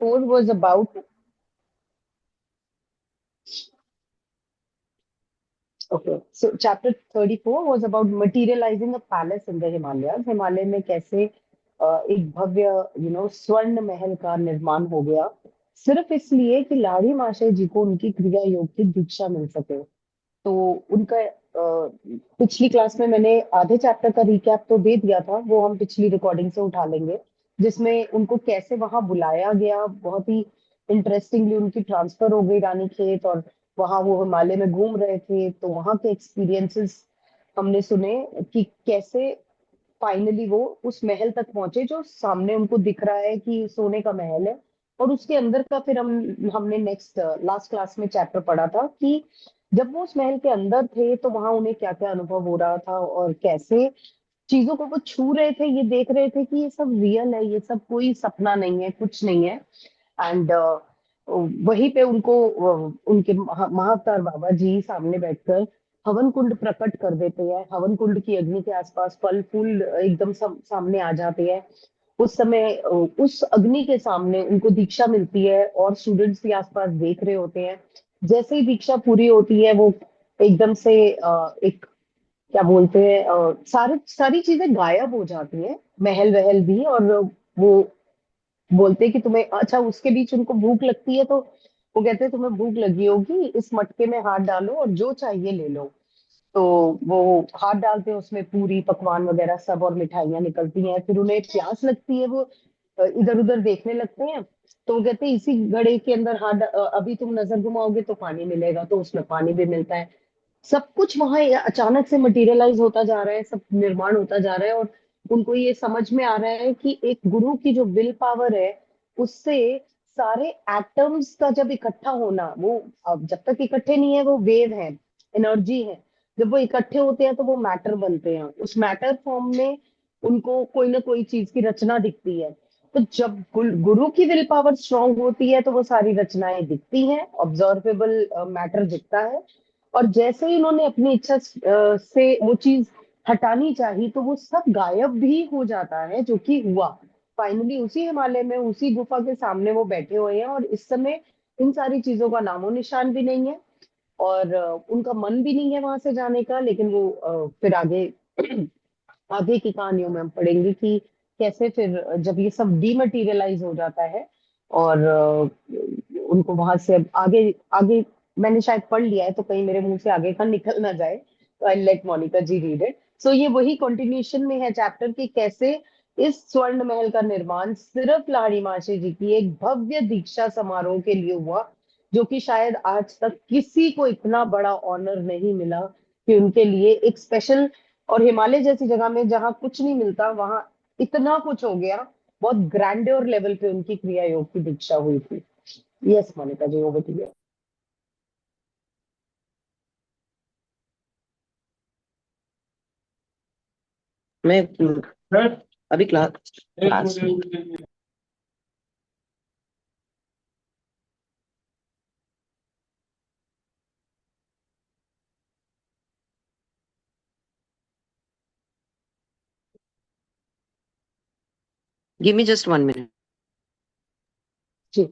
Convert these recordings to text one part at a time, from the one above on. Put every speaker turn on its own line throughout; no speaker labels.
34 was about okay. So chapter 34 was about materializing a palace in the Himalayas. Himalaya में कैसे एक भव्य स्वर्ण महल का निर्माण हो गया, सिर्फ इसलिए कि लाड़ी माशय जी को उनकी क्रिया योग की दीक्षा मिल सके। तो उनका पिछली क्लास में मैंने आधे चैप्टर का रिकैप तो दे दिया था, वो हम पिछली रिकॉर्डिंग से उठा लेंगे, जिसमें उनको कैसे वहां बुलाया गया। बहुत ही इंटरेस्टिंगली उनकी ट्रांसफर हो गई रानीखेत, और वहां वो हिमालय में घूम रहे थे, तो वहां के एक्सपीरियंसेस हमने सुने कि कैसे फाइनली वो उस महल तक पहुंचे जो सामने उनको दिख रहा है कि सोने का महल है। और उसके अंदर का फिर हमने नेक्स्ट लास्ट क्लास में चैप्टर पढ़ा था कि जब वो उस महल के अंदर थे तो वहां उन्हें क्या क्या अनुभव हो रहा था, और कैसे चीजों को वो छू रहे थे, ये देख रहे थे कि ये सब रियल है, ये सब कोई सपना नहीं है, कुछ नहीं है। एंड वहीं पे उनको उनके महाअवतार बाबा जी सामने बैठकर हवन कुंड प्रकट कर देते हैं। हवन कुंड की अग्नि के आसपास फल फूल एकदम सामने आ जाते हैं। उस समय उस अग्नि के सामने उनको दीक्षा मिलती है, और स्टूडेंट्स भी आसपास देख रहे होते हैं। जैसे ही दीक्षा पूरी होती है, वो एकदम से एक क्या बोलते हैं, सारी सारी चीजें गायब हो जाती हैं, महल वहल भी। और वो बोलते हैं कि तुम्हें, अच्छा, उसके बीच उनको भूख लगती है, तो वो कहते हैं तुम्हें भूख लगी होगी, इस मटके में हाथ डालो और जो चाहिए ले लो। तो वो हाथ डालते हैं, उसमें पूरी पकवान वगैरह सब और मिठाइयाँ निकलती हैं। फिर उन्हें प्यास लगती है, वो इधर उधर देखने लगते हैं। तो वो कहते हैं इसी घड़े के अंदर अभी तुम नजर घुमाओगे तो पानी मिलेगा, तो उसमें पानी भी मिलता है। सब कुछ वहां अचानक से मटेरियलाइज होता जा रहा है, सब निर्माण होता जा रहा है। और उनको ये समझ में आ रहा है कि एक गुरु की जो विल पावर है, उससे सारे एटम्स का जब इकट्ठा होना, वो अब जब तक इकट्ठे नहीं है वो वेव है, एनर्जी है। जब वो इकट्ठे होते हैं तो वो मैटर बनते हैं। उस मैटर फॉर्म में उनको कोई ना कोई चीज की रचना दिखती है। तो जब गुरु की विल पावर स्ट्रांग होती है तो वो सारी रचनाएं दिखती हैं, ऑब्जर्वेबल मैटर दिखता है। और जैसे ही इन्होंने अपनी इच्छा से वो चीज हटानी चाहिए, तो वो सब गायब भी हो जाता है, जो कि हुआ। फाइनली उसी हिमालय में उसी गुफा के सामने वो बैठे हुए हैं, और इस समय इन सारी चीजों का नामो निशान भी नहीं है, और उनका मन भी नहीं है वहां से जाने का। लेकिन वो फिर आगे आगे की कहानियों में हम पढ़ेंगे कि कैसे फिर जब ये सब डीमटेरियलाइज हो जाता है, और उनको वहां से अब आगे आगे मैंने शायद पढ़ लिया है, तो कहीं मेरे मुंह से आगे का निकल ना जाए, तो I let Monica ji read it. So ये वही कंटिन्यूशन में है चैप्टर कि कैसे इस स्वर्ण महल का निर्माण सिर्फ लाड़ी माशी जी की एक भव्य दीक्षा समारोह के लिए हुआ, जो कि शायद आज तक किसी को इतना बड़ा ऑनर नहीं मिला कि उनके लिए एक स्पेशल, और हिमालय जैसी जगह में जहाँ कुछ नहीं मिलता, वहां इतना कुछ हो गया। बहुत ग्रैंड्योर लेवल पे उनकी क्रिया योग की दीक्षा हुई थी। Yes Monica ji, over to you.
मैं अभी class class give me just 1 minute.
जी।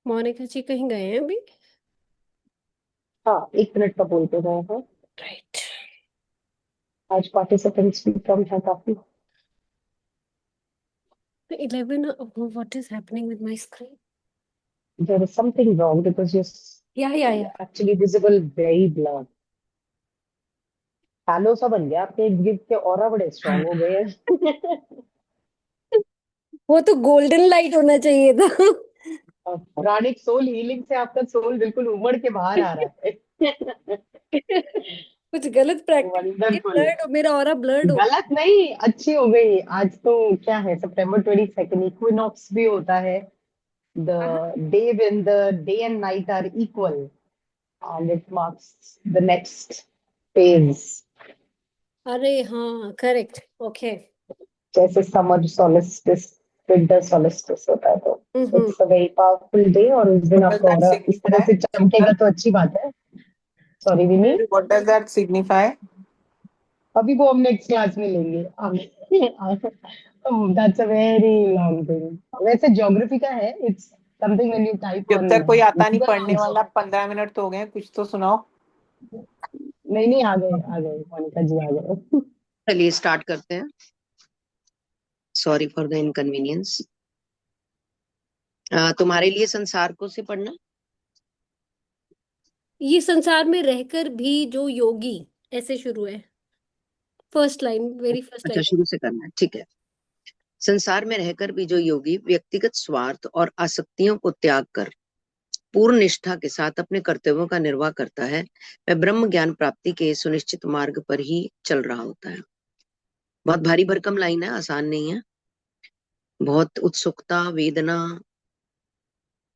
मोनिका जी कहीं गए हैं अभी?
हाँ, 1 मिनट का बोलते गए हैं।
राइट।
आज पार्टिसिपेंट्स भी कम है काफी।
11, what is happening with my screen?
There is something wrong because
या
actually visible very blur। Hello सा बन गया आपके गिफ्ट के, ऑरा बड़े स्ट्रांग हो गए हैं।
वो तो गोल्डन लाइट होना चाहिए था।
प्राणिक सोल हीलिंग से आपका सोल बिल्कुल उमड़ के बाहर आ रहा है।
कुछ गलत प्रैक्टिस
वंडरफुल।
ब्लड, मेरा ऑरा ब्लड हो।
गलत नहीं, अच्छी हो गई। आज तो क्या है, September 22 इक्विनॉक्स भी होता है। The day when the day and night are equal and it marks the next phase.
अरे हाँ, करेक्ट, ओके।
जैसे समर सोलिस्टिस, विंटर सोलिस्टिस होता है, तो
hmm.
It's a very powerful day. और उस दिन
What does
आपका
that
ऑरा इस तरह
signify?
से चमकेगा तो अच्छी बात है। Sorry Vini,
What does that signify?
अभी वो हम नेक्स्ट क्लास में लेंगे। That's a very long thing. वैसे ज्योग्राफी का है, it's something when you type
जब
ऑन
तक कोई आता नहीं
गूगल
पढ़ने
आल्सो।
वाला, 15 मिनट तो हो गए, कुछ तो सुनाओ।
नहीं नहीं, आ गए मोनिका जी, आ गए।
चलिए स्टार्ट करते हैं। Sorry for the inconvenience. तुम्हारे लिए संसार को से पढ़ना।
ये संसार में रहकर भी जो योगी, ऐसे शुरू है, फर्स्ट लाइन, वेरी फर्स्ट
अच्छा,
लाइन।
शुरू से करना है, ठीक है। संसार में रहकर भी जो योगी व्यक्तिगत स्वार्थ और आसक्तियों को त्याग कर पूर्ण निष्ठा के साथ अपने कर्तव्यों का निर्वाह करता है, वह ब्रह्म ज्ञान प्राप्ति के सुनिश्चित मार्ग पर ही चल रहा होता है। बहुत भारी भरकम लाइन है, आसान नहीं है। बहुत उत्सुकता, वेदना,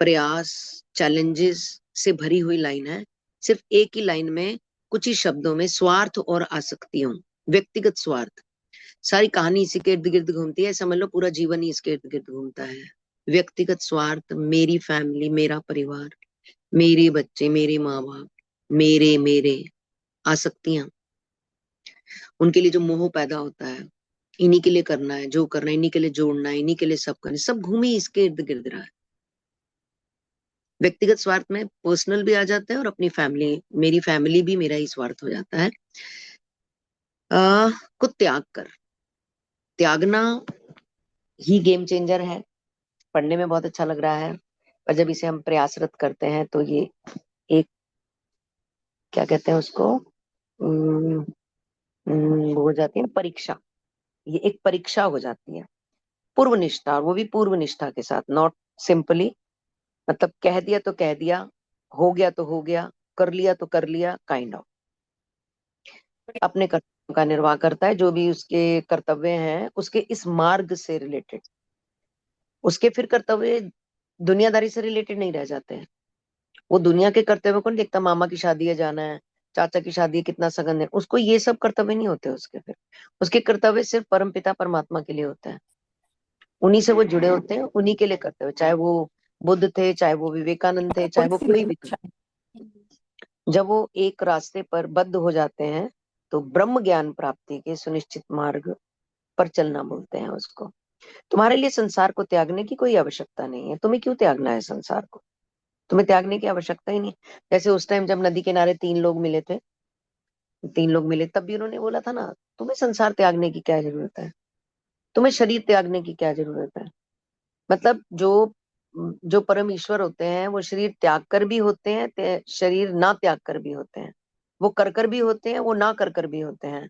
प्रयास, चैलेंजेस से भरी हुई लाइन है। सिर्फ एक ही लाइन में, कुछ ही शब्दों में, स्वार्थ और आसक्तियों, व्यक्तिगत स्वार्थ, सारी कहानी इसी के इर्द गिर्द घूमती है। समझ लो पूरा जीवन ही इसके इर्द गिर्द घूमता है। व्यक्तिगत स्वार्थ, मेरी फैमिली, मेरा परिवार, मेरे बच्चे, मेरे माँ बाप, मेरे मेरे आसक्तियां, उनके लिए जो मोह पैदा होता है, इन्हीं के लिए करना है जो करना है, इन्हीं के लिए जोड़ना है, इन्हीं के लिए सब करना है, सब घूमी इसके इर्द गिर्द रहा है। व्यक्तिगत स्वार्थ में पर्सनल भी आ जाता है और अपनी फैमिली, मेरी फैमिली भी मेरा ही स्वार्थ हो जाता है। को त्याग कर, त्यागना ही गेम चेंजर है। पढ़ने में बहुत अच्छा लग रहा है, पर जब इसे हम प्रयासरत करते हैं तो ये एक, क्या कहते हैं उसको, वो हो जाती है ना परीक्षा। ये एक परीक्षा हो जाती है। पूर्व निष्ठा, और वो भी पूर्व निष्ठा के साथ, नॉट सिंपली, मतलब कह दिया तो कह दिया, हो गया तो हो गया, कर लिया तो कर लिया, काइंड ऑफ। अपने कर्तव्यों का निर्वाह करता है, जो भी उसके कर्तव्य हैं उसके इस मार्ग से रिलेटेड। उसके फिर कर्तव्य दुनियादारी से रिलेटेड नहीं रह जाते हैं। वो दुनिया के कर्तव्य को नहीं देखता, मामा की शादी है जाना है, चाचा की शादी है कितना सगन है, उसको ये सब कर्तव्य नहीं होते उसके। फिर उसके कर्तव्य सिर्फ परमपिता परमात्मा के लिए होते हैं, उन्हीं से वो जुड़े होते हैं, उन्हीं के लिए कर्तव्य, चाहे वो बुद्ध थे, चाहे वो विवेकानंद थे, चाहे वो कोई भी थे। जब वो एक रास्ते पर बद्ध हो जाते हैं तो ब्रह्म ज्ञान प्राप्ति के सुनिश्चित मार्ग पर चलना बोलते हैं उसको। तुम्हारे लिए संसार को त्यागने की कोई आवश्यकता नहीं है। तुम्हें क्यों त्यागना है संसार को? तुम्हें त्यागने की आवश्यकता ही नहीं। जैसे उस टाइम जब नदी किनारे तीन लोग मिले थे, तीन लोग मिले, तब भी उन्होंने बोला था ना, तुम्हें संसार त्यागने की क्या जरूरत है, तुम्हें शरीर त्यागने की क्या जरूरत है। मतलब जो जो परम ईश्वर होते हैं वो शरीर त्याग कर भी होते हैं, शरीर ना त्याग कर भी होते हैं, वो कर भी होते हैं, वो ना कर भी होते हैं,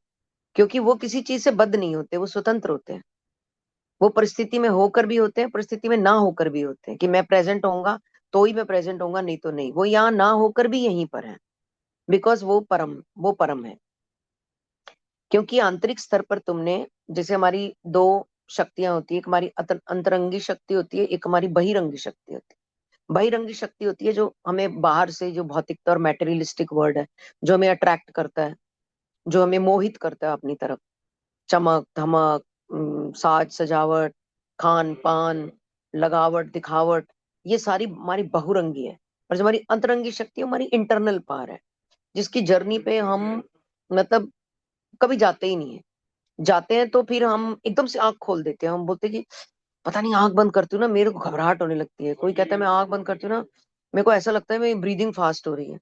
क्योंकि वो किसी चीज से बद्ध नहीं होते, वो स्वतंत्र होते हैं। वो परिस्थिति में होकर भी होते हैं, परिस्थिति में ना होकर भी होते हैं, कि मैं प्रेजेंट होऊंगा तो ही मैं प्रेजेंट होऊंगा, नहीं तो नहीं। वो यहाँ ना होकर भी यहीं पर है, बिकॉज वो परम है। क्योंकि आंतरिक स्तर पर तुमने, जैसे हमारी दो शक्तियां होती है, एक हमारी अंतरंगी शक्ति होती है, एक हमारी बहिरंगी शक्ति होती है। बहिरंगी शक्ति होती है जो हमें बाहर से, जो भौतिकता और मैटेरियलिस्टिक वर्ल्ड है, जो हमें अट्रैक्ट करता है, जो हमें मोहित करता है अपनी तरफ। चमक धमक, साज सजावट, खान पान, लगावट दिखावट, ये सारी हमारी बहुरंगी है। और जो हमारी अंतरंगी शक्ति है, हमारी इंटरनल पावर है, जिसकी जर्नी पे हम, मतलब कभी जाते ही नहीं है। जाते हैं तो फिर हम एकदम से आंख खोल देते हैं, हम बोलते हैं कि पता नहीं, आंख बंद करती हूँ ना मेरे को घबराहट होने लगती है। कोई कहता है मैं आंख बंद करती हूँ ना, मेरे को ऐसा लगता है मेरी ब्रीदिंग फास्ट हो रही है।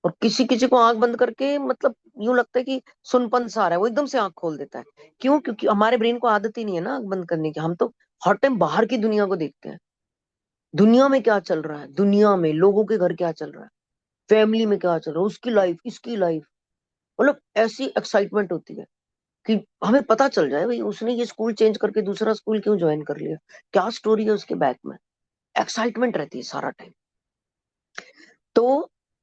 और किसी किसी को आंख बंद करके मतलब यूं लगता है कि सुनपन सा आ रहा है, वो एकदम से आंख खोल देता है। क्यों? क्योंकि हमारे ब्रेन को आदत ही नहीं है ना आंख बंद करने की। हम तो हर टाइम बाहर की दुनिया को देखते हैं, दुनिया में क्या चल रहा है, दुनिया में लोगों के घर क्या चल रहा है, फैमिली में क्या चल रहा है, उसकी लाइफ, इसकी लाइफ। मतलब ऐसी एक्साइटमेंट होती है कि हमें पता चल जाए भाई उसने ये स्कूल चेंज करके दूसरा स्कूल क्यों ज्वाइन कर लिया, क्या स्टोरी है उसके बैक में। एक्साइटमेंट रहती है सारा टाइम। तो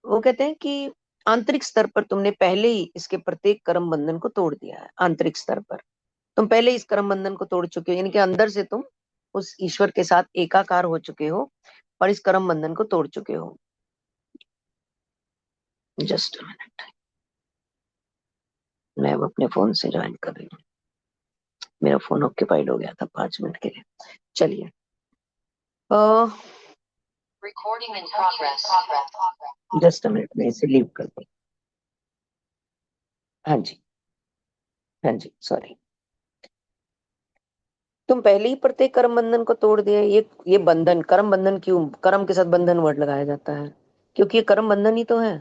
वो कहते हैं कि आंतरिक स्तर पर तुमने पहले ही इसके प्रत्येक कर्म बंधन को तोड़ दिया है। आंतरिक स्तर पर तुम पहले इस कर्म बंधन को तोड़ चुके हो, यानी कि अंदर से तुम उस ईश्वर के साथ एकाकार हो चुके हो और इस कर्म बंधन को तोड़ चुके हो। जस्ट अ मिनट, मैं अब अपने फोन से ज्वाइन कर रही हूँ, मेरा फोन ऑक्यूपाइड हो गया था 5 मिनट के लिए। चलिए,
Recording in progress.
Just a minute, मैं इसे लीव कर दूँ। हाँ जी, हाँ जी, सॉरी। तुम पहले ही प्रत्येक कर्म बंधन को तोड़ दिया। ये बंधन, कर्म बंधन, क्यों कर्म के साथ बंधन वर्ड लगाया जाता है? क्योंकि ये कर्म बंधन ही तो है।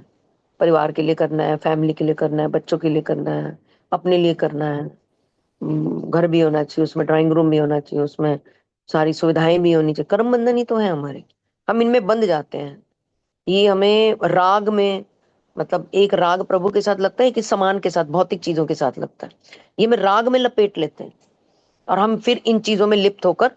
परिवार के लिए करना है, फैमिली के लिए करना है, बच्चों के लिए करना है, अपने लिए करना है। घर भी होना चाहिए उसमें, ड्राइंग रूम भी होना चाहिए उसमें, सारी सुविधाएं भी होनी चाहिए। कर्म बंधन ही तो है हमारे, हम इनमें बंध जाते हैं। ये हमें राग में, मतलब एक राग प्रभु के साथ लगता है कि सामान के साथ, भौतिक चीजों के साथ लगता है। ये हमें राग में लपेट लेते हैं और हम फिर इन चीजों में लिप्त होकर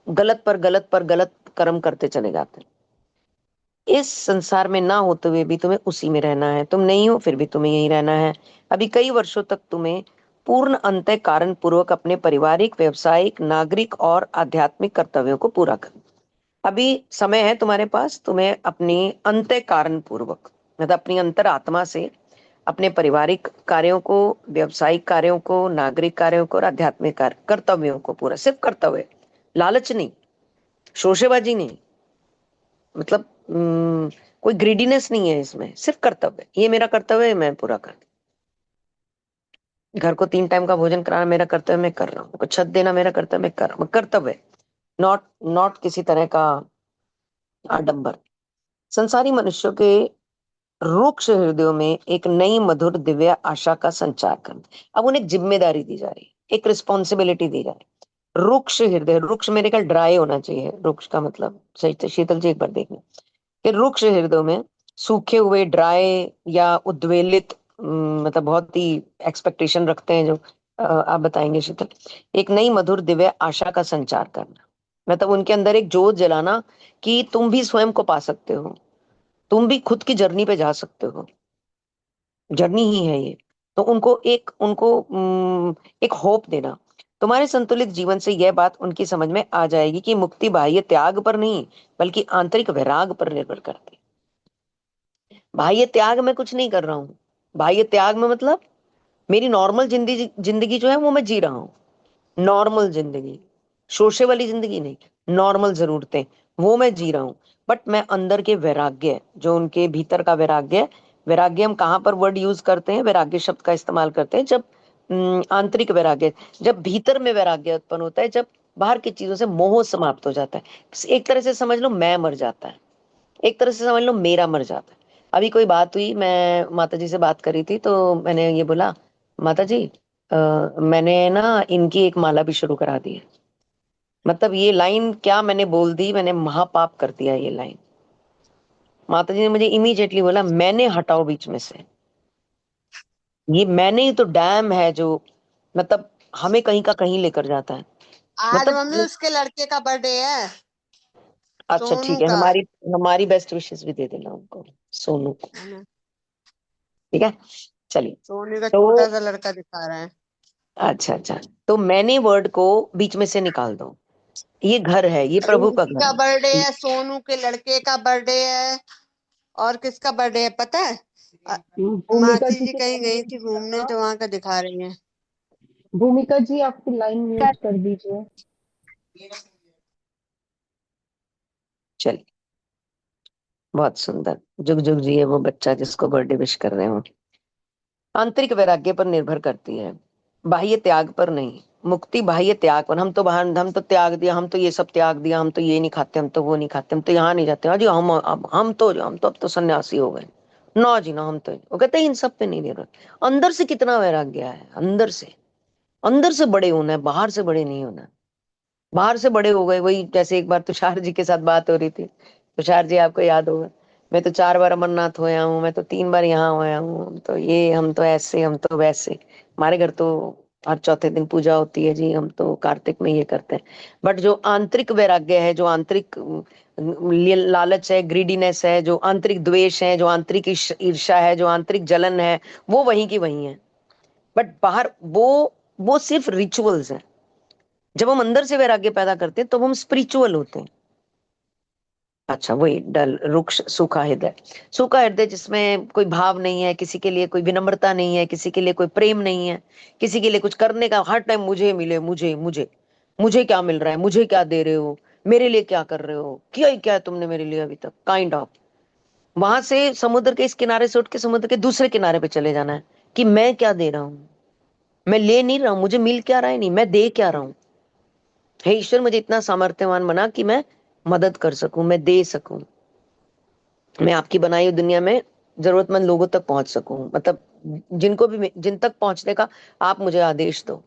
गलत पर गलत पर गलत कर्म करते चले जाते हैं। इस संसार में ना होते हुए भी तुम्हें उसी में रहना है। तुम नहीं हो फिर भी तुम्हें यही रहना है। अभी कई वर्षों तक तुम्हें पूर्ण अंतः कारण पूर्वक अपने पारिवारिक, व्यवसायिक, नागरिक और आध्यात्मिक कर्तव्यों को पूरा करना। अभी समय है तुम्हारे पास, तुम्हें अपनी अंतः कारण पूर्वक, मतलब अपनी अंतर आत्मा से अपने पारिवारिक कार्यों को, व्यवसायिक कार्यों को, नागरिक कार्यों को और आध्यात्मिक कार्य कर्तव्यों को पूरा, सिर्फ कर्तव्य, लालच नहीं, शोशेबाजी नहीं, मतलब कोई ग्रीडीनेस नहीं है इसमें, सिर्फ कर्तव्य। ये मेरा कर्तव्य है, मैं पूरा कर। घर को 3 टाइम का भोजन कराना मेरा कर्तव्य, मैं कर रहा हूँ। छत देना मेरा कर्तव्य, मैं कर रहा हूँ। कर्तव्य, नॉट नॉट किसी तरह का आडंबर। संसारी मनुष्यों के रुक्ष हृदयों में एक नई मधुर दिव्य आशा का संचार करना। अब उन्हें एक जिम्मेदारी दी जा रही है, एक रिस्पॉन्सिबिलिटी दी जा रही है। रुक्ष हृदय, रुक्ष मेरे ख्याल ड्राई होना चाहिए, रुक्ष का मतलब सही। तो शीतल जी एक बार देखना कि रुक्ष हृदयों में, सूखे हुए, ड्राई या उद्वेलित, मतलब बहुत ही एक्सपेक्टेशन रखते हैं जो, आप बताएंगे शीतल। एक नई मधुर दिव्य आशा का संचार करना, मतलब उनके अंदर एक जोत जलाना कि तुम भी स्वयं को पा सकते हो, तुम भी खुद की जर्नी पे जा सकते हो। जर्नी ही है ये। तो उनको एक होप देना। तुम्हारे संतुलित जीवन से यह बात उनकी समझ में आ जाएगी कि मुक्ति बाह्य त्याग पर नहीं बल्कि आंतरिक वैराग पर निर्भर करती है। बाह्य त्याग में कुछ नहीं कर रहा हूँ, बाह्य त्याग में मतलब मेरी नॉर्मल जिंदगी जिंदगी जो है वो मैं जी रहा हूँ। नॉर्मल जिंदगी, शोशे वाली जिंदगी नहीं, नॉर्मल जरूरतें वो मैं जी रहा हूँ। बट मैं अंदर के वैराग्य, जो उनके भीतर का वैराग्य, वैराग्य हम कहाँ पर वर्ड यूज करते हैं, वैराग्य शब्द का इस्तेमाल करते हैं जब आंतरिक वैराग्य, जब भीतर में वैराग्य उत्पन्न होता है, जब बाहर की चीजों से मोह समाप्त हो जाता है। एक तरह से समझ लो मैं मर जाता है, एक तरह से समझ लो मेरा मर जाता है। अभी कोई बात हुई, मैं माता जी से बात करी थी तो मैंने ये बोला, माता जी मैंने ना इनकी एक माला भी शुरू करा दी है। मतलब ये लाइन क्या मैंने बोल दी, मैंने महापाप कर दिया ये लाइन। माता जी ने मुझे इमीडिएटली बोला, मैंने हटाओ बीच में से। ये मैंने ही तो डैम है जो, मतलब हमें कहीं का कहीं लेकर जाता है।
आज मम्मी
मतलब
उसके लड़के का बर्थडे है,
अच्छा
सोनू
ठीक है,
का।
हमारी हमारी बेस्ट विशेस भी दे देना उनको, सोनू को।
है ना?
ठीक है, चलिए।
सोनू का
तो
छोटा सा लड़का दिखा रहा है।
अच्छा अच्छा, तो मैंने वर्ड को बीच में से निकाल दो। ये घर है, ये प्रभु का
रिंकी
घर
का बर्थडे
है।
है, सोनू के लड़के का बर्थडे है, और किसका बर्थडे है पता है?
भूमिका
मासी
जी
जी
के
कहीं गई
birthday
थी
भी
घूमने
होगा।
तो वहां का दिखा रही है।
भूमिका जी आपकी लाइन म्यूट कर दीजिए।
चलिए, बहुत सुंदर। जुग जुग जी है वो बच्चा जिसको बर्थडे विश कर रहे हो। आंतरिक वैराग्य पर निर्भर करती है, बाह्य त्याग पर नहीं। मुक्ति बाह्य त्याग पर, हम तो बाहर, हम तो त्याग दिया, हम तो ये सब त्याग दिया, हम तो ये नहीं खाते, हम तो वो नहीं खाते, हम तो यहाँ नहीं जाते, हाँ जी हम तो अब तो सन्यासी हो गए। ना जी ना, हम तो, वो कहते हैं इन सब पे नहीं निर्भर। अंदर से कितना वैराग्य है, अंदर से बड़े होना है, बाहर से बड़े नहीं होना है। बाहर से बड़े हो गए, वही जैसे एक बार तुषार जी के साथ बात हो रही थी। तुषार जी आपको याद होगा, मैं तो 4 बार अमरनाथ होया हूँ, मैं तो 3 बार यहाँ होया हूँ, तो ये हम तो ऐसे, हम तो वैसे, हमारे घर तो हर चौथे दिन पूजा होती है जी, हम तो कार्तिक में ये करते हैं। बट जो आंतरिक वैराग्य है, जो आंतरिक लालच है, ग्रीडीनेस है, जो आंतरिक द्वेष है, जो आंतरिक ईर्ष्या है, जो आंतरिक जलन है, वो वहीं की वहीं है। बट बाहर वो सिर्फ रिचुअल्स है। जब हम अंदर से वैराग्य पैदा करते हैं तो हम स्पिरिचुअल होते हैं। अच्छा, वही डल रुक्ष सूखा हृदय, सूखा हृदय जिसमें कोई भाव नहीं है, किसी के लिए कोई विनम्रता नहीं है, किसी के लिए कोई प्रेम नहीं है, किसी के लिए कुछ करने का, हर टाइम मुझे मिले, मुझे मुझे मुझे क्या मिल रहा है, मुझे क्या दे रहे हो, मेरे लिए क्या कर रहे हो, किया ही क्या है तुमने मेरे लिए अभी तक, काइंड ऑफ। वहां से समुद्र के इस किनारे से उठ के समुद्र के दूसरे किनारे पे चले जाना है कि मैं क्या दे रहा हूँ, मैं ले नहीं रहा हूँ, मुझे मिल क्या रहा है, नहीं मैं दे क्या रहा हूँ। हे ईश्वर, मुझे इतना सामर्थ्यवान बना कि मैं मदद कर सकूं, मैं दे सकूं, मैं आपकी बनाई हुई दुनिया में जरूरतमंद लोगों तक पहुंच सकूं, मतलब जिनको भी, जिन तक पहुंचने का आप मुझे आदेश दो,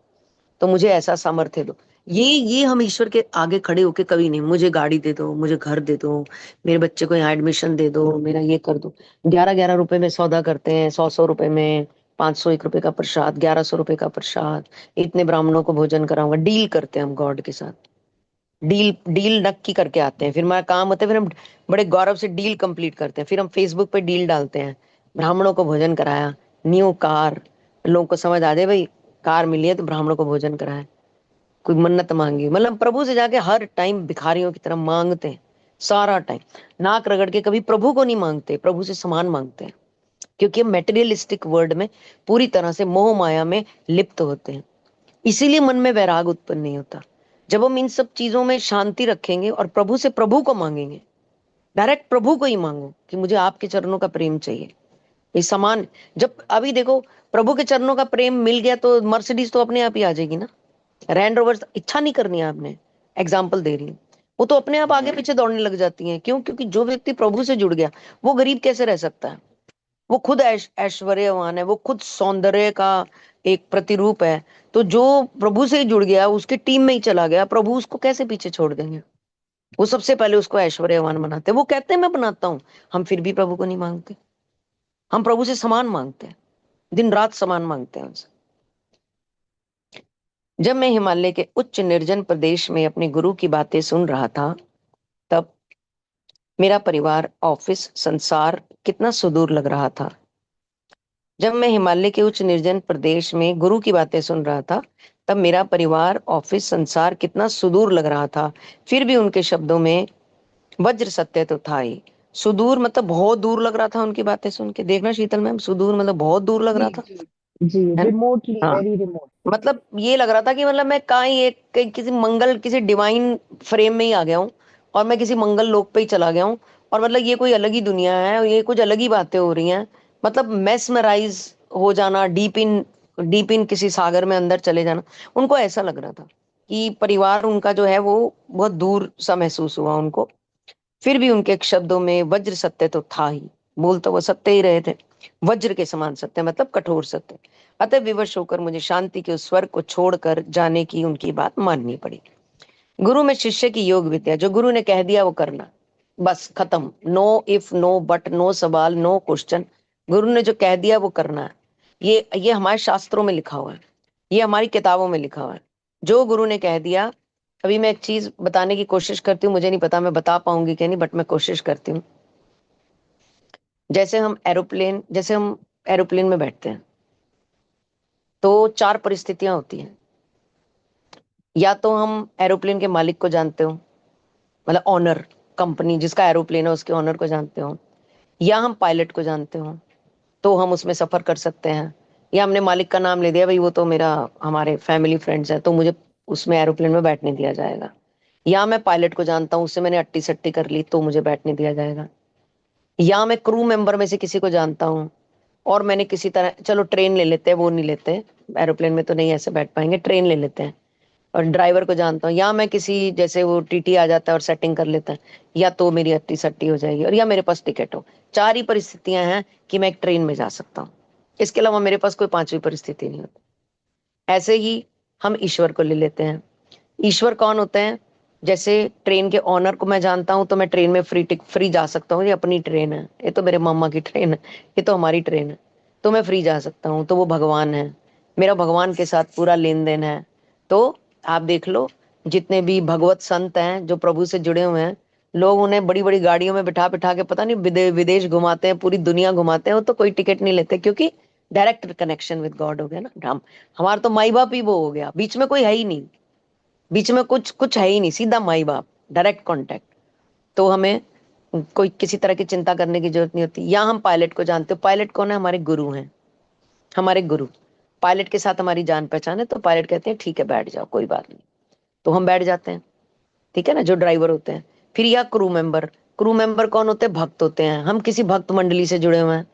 तो मुझे ऐसा सामर्थ्य दो। ये हम ईश्वर के आगे खड़े होके कभी नहीं, मुझे गाड़ी दे दो, मुझे घर दे दो, मेरे बच्चे को यहाँ एडमिशन दे दो, मेरा ये कर दो। 11-11 रुपए में सौदा करते हैं, 100-100 रुपए में, 501 रुपए का प्रसाद, 1100 रुपए का प्रसाद, इतने ब्राह्मणों को भोजन कराऊंगा, डील करते हैं हम गॉड के साथ। डील डील नक्की करके आते हैं, फिर हमारा काम होता है, फिर हम बड़े गौरव से डील कंप्लीट करते हैं, फिर हम फेसबुक पे डील डालते हैं, ब्राह्मणों को भोजन कराया, न्यू कार, लोगों को समझ आ जाए भाई कार मिली है तो ब्राह्मणों को भोजन कराया, कोई मन्नत मांगी, मतलब प्रभु से जाके हर टाइम भिखारियों की तरह मांगते हैं, सारा टाइम नाक रगड़ के, कभी प्रभु को नहीं मांगते, प्रभु से सामान मांगते हैं, क्योंकि हम मेटेरियलिस्टिक वर्ल्ड में पूरी तरह से मोह माया में लिप्त होते हैं, इसीलिए मन में वैराग उत्पन्न नहीं होता। जब हम इन सब चीजों में शांति रखेंगे और प्रभु से प्रभु को मांगेंगे, डायरेक्ट प्रभु को ही मांगो कि मुझे आपके चरणों का प्रेम चाहिए, ये समान। जब अभी देखो प्रभु के चरणों का प्रेम मिल गया तो मर्सिडीज तो अपने आप ही आ जाएगी ना, रैंड रोवर इच्छा नहीं करनी है आपने, एग्जाम्पल दे रही हूँ, वो तो अपने आप आगे पीछे दौड़ने लग जाती हैं। क्यों? क्योंकि जो व्यक्ति प्रभु से जुड़ गया वो गरीब कैसे रह सकता है, वो खुद ऐश्वर्यवान है, वो खुद सौंदर्य का एक प्रतिरूप है। तो जो प्रभु से ही जुड़ गया, उसकी टीम में ही चला गया, प्रभु उसको कैसे पीछे छोड़ देंगे। वो सबसे पहले उसको ऐश्वर्यवान बनाते हैं, वो कहते हैं मैं बनाता हूं, हम फिर भी प्रभु को नहीं मांगते, हम प्रभु से समान मांगते हैं, दिन रात समान मांगते हैं उनसे। जब मैं हिमालय के उच्च निर्जन प्रदेश में अपने गुरु की बातें सुन रहा था, तब मेरा परिवार, ऑफिस, संसार कितना सुदूर लग रहा था। जब मैं हिमालय के उच्च निर्जन प्रदेश में गुरु की बातें सुन रहा था, तब मेरा परिवार, ऑफिस, संसार कितना सुदूर लग रहा था। फिर भी उनके शब्दों में वज्र सत्य तो था ही। सुदूर मतलब बहुत दूर लग रहा था उनकी बातें सुन के। देखना शीतल मैम, सुदूर मतलब बहुत दूर लग रहा
जी
था,
जी जी,
है ना?
रिमोटली,
हाँ,
वेरी रिमोट।
मतलब ये लग रहा था कि मतलब मैं कहीं किसी मंगल, किसी डिवाइन फ्रेम में ही आ गया हूँ, और मैं किसी मंगल लोक पे ही चला गया हूँ, और मतलब ये कोई अलग ही दुनिया है, और ये कुछ अलग ही बातें हो रही हैं। मतलब मेस्मराइज हो जाना, डीप इन किसी सागर में अंदर चले जाना, उनको ऐसा लग रहा था कि परिवार उनका जो है वो बहुत दूर सा महसूस हुआ उनको। फिर भी उनके शब्दों में वज्र सत्य तो था ही, बोल तो वो सत्य ही रहे थे, वज्र के समान सत्य, मतलब कठोर सत्य। अतः विवश होकर मुझे शांति के उस स्वर को छोड़कर जाने की उनकी बात माननी पड़ी। गुरु में शिष्य की योग विद्या, जो गुरु ने कह दिया वो करना, बस खत्म, no if, no but, no सवाल, नो क्वेश्चन। गुरु ने जो कह दिया वो करना है। ये हमारे शास्त्रों में लिखा हुआ है, ये हमारी किताबों में लिखा हुआ है। जो गुरु ने कह दिया। अभी मैं एक चीज बताने की कोशिश करती हूँ, मुझे नहीं पता मैं बता पाऊंगी कि नहीं, बट मैं कोशिश करती हूँ। जैसे हम एरोप्लेन में बैठते हैं तो 4 परिस्थितियां होती हैं। या तो हम एरोप्लेन के मालिक को जानते हो, मतलब ऑनर, कंपनी जिसका एरोप्लेन है उसके ऑनर को जानते हो, या हम पायलट को जानते हो तो हम उसमें सफर कर सकते हैं, या हमने मालिक का नाम ले दिया, भाई वो तो मेरा, हमारे फैमिली फ्रेंड्स है तो मुझे उसमें एरोप्लेन में बैठने दिया जाएगा। या मैं पायलट को जानता हूँ, उससे मैंने अट्टी सट्टी कर ली तो मुझे बैठने दिया जाएगा। या मैं क्रू मेंबर में से किसी को जानता हूँ और मैंने किसी तरह, चलो ट्रेन ले लेते हैं, वो नहीं लेते, एरोप्लेन में तो नहीं ऐसे बैठ पाएंगे, ट्रेन ले लेते हैं, और ड्राइवर को जानता हूँ, या मैं किसी, जैसे वो टीटी आ जाता है और सेटिंग कर लेता है, या तो मेरी अट्टी सट्टी हो जाएगी, और या मेरे पास टिकट हो। 4 ही परिस्थितियां हैं कि मैं एक ट्रेन में जा सकता हूँ, इसके अलावा मेरे पास कोई 5वीं परिस्थिति नहीं होती। ऐसे ही हम ईश्वर को ले लेते हैं। ईश्वर कौन होते हैं? जैसे ट्रेन के ऑनर को मैं जानता हूं तो मैं ट्रेन में फ्री जा सकता हूँ, ये अपनी ट्रेन है, ये तो मेरे मामा की ट्रेन है, ये तो हमारी ट्रेन है, तो मैं फ्री जा सकता हूँ, तो वो भगवान है, मेरा भगवान के साथ पूरा लेन देन है। तो आप देख लो, जितने भी भगवत संत हैं जो प्रभु से जुड़े हुए हैं, लोग उन्हें बड़ी बड़ी गाड़ियों में बिठा बिठा के पता नहीं विदेश घुमाते हैं, पूरी दुनिया घुमाते हैं, वो तो कोई टिकट नहीं लेते, क्योंकि डायरेक्ट कनेक्शन विद गॉड हो गया ना। हम हमारा तो माई बाप ही वो हो गया, बीच में कोई है ही नहीं, बीच में कुछ कुछ है ही नहीं, सीधा माई बाप, डायरेक्ट कांटेक्ट। तो हमें कोई किसी तरह की चिंता करने की जरूरत नहीं होती। या हम पायलट को जानते हो, पायलट कौन है? हमारे गुरु हैं, हमारे गुरु। पायलट के साथ हमारी जान पहचान है, तो पायलट कहते हैं ठीक है बैठ जाओ, कोई बात नहीं, तो हम बैठ जाते हैं, ठीक है ना, जो ड्राइवर होते हैं। फिर या क्रू मेंबर, क्रू मेंबर कौन होते हैं? भक्त होते हैं। हम किसी भक्त मंडली से जुड़े हुए हैं,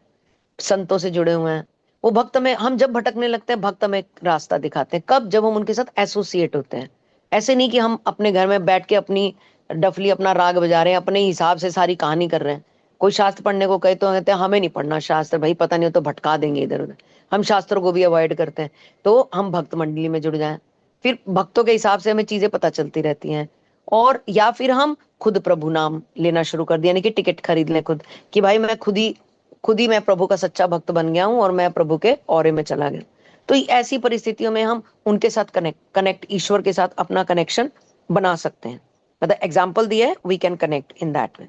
संतों से जुड़े हुए हैं। वो भक्त में, हम जब भटकने लगते हैं, भक्त हमें रास्ता दिखाते हैं। कब? जब हम उनके साथ एसोसिएट होते हैं। ऐसे नहीं कि हम अपने घर में बैठ के अपनी डफली, अपना राग बजा रहे हैं, अपने हिसाब से सारी कहानी कर रहे हैं। कोई शास्त्र पढ़ने को कहे तो कहते हैं हमें नहीं पढ़ना शास्त्र, भाई पता नहीं हो तो भटका देंगे इधर उधर। हम शास्त्रों को भी अवॉइड करते हैं। तो हम भक्त मंडली में जुड़ जाएं, फिर भक्तों के हिसाब से हमें चीजें पता चलती रहती हैं। और या फिर हम खुद प्रभु नाम लेना शुरू कर दिया, यानी कि टिकट खरीद लें खुद, कि भाई मैं खुद ही मैं प्रभु का सच्चा भक्त बन गया हूं और मैं प्रभु के औरे में चला गया। तो ऐसी परिस्थितियों में हम उनके साथ कनेक्ट ईश्वर के साथ अपना कनेक्शन बना सकते हैं। मतलब एग्जाम्पल दिया है, we can connect in that way.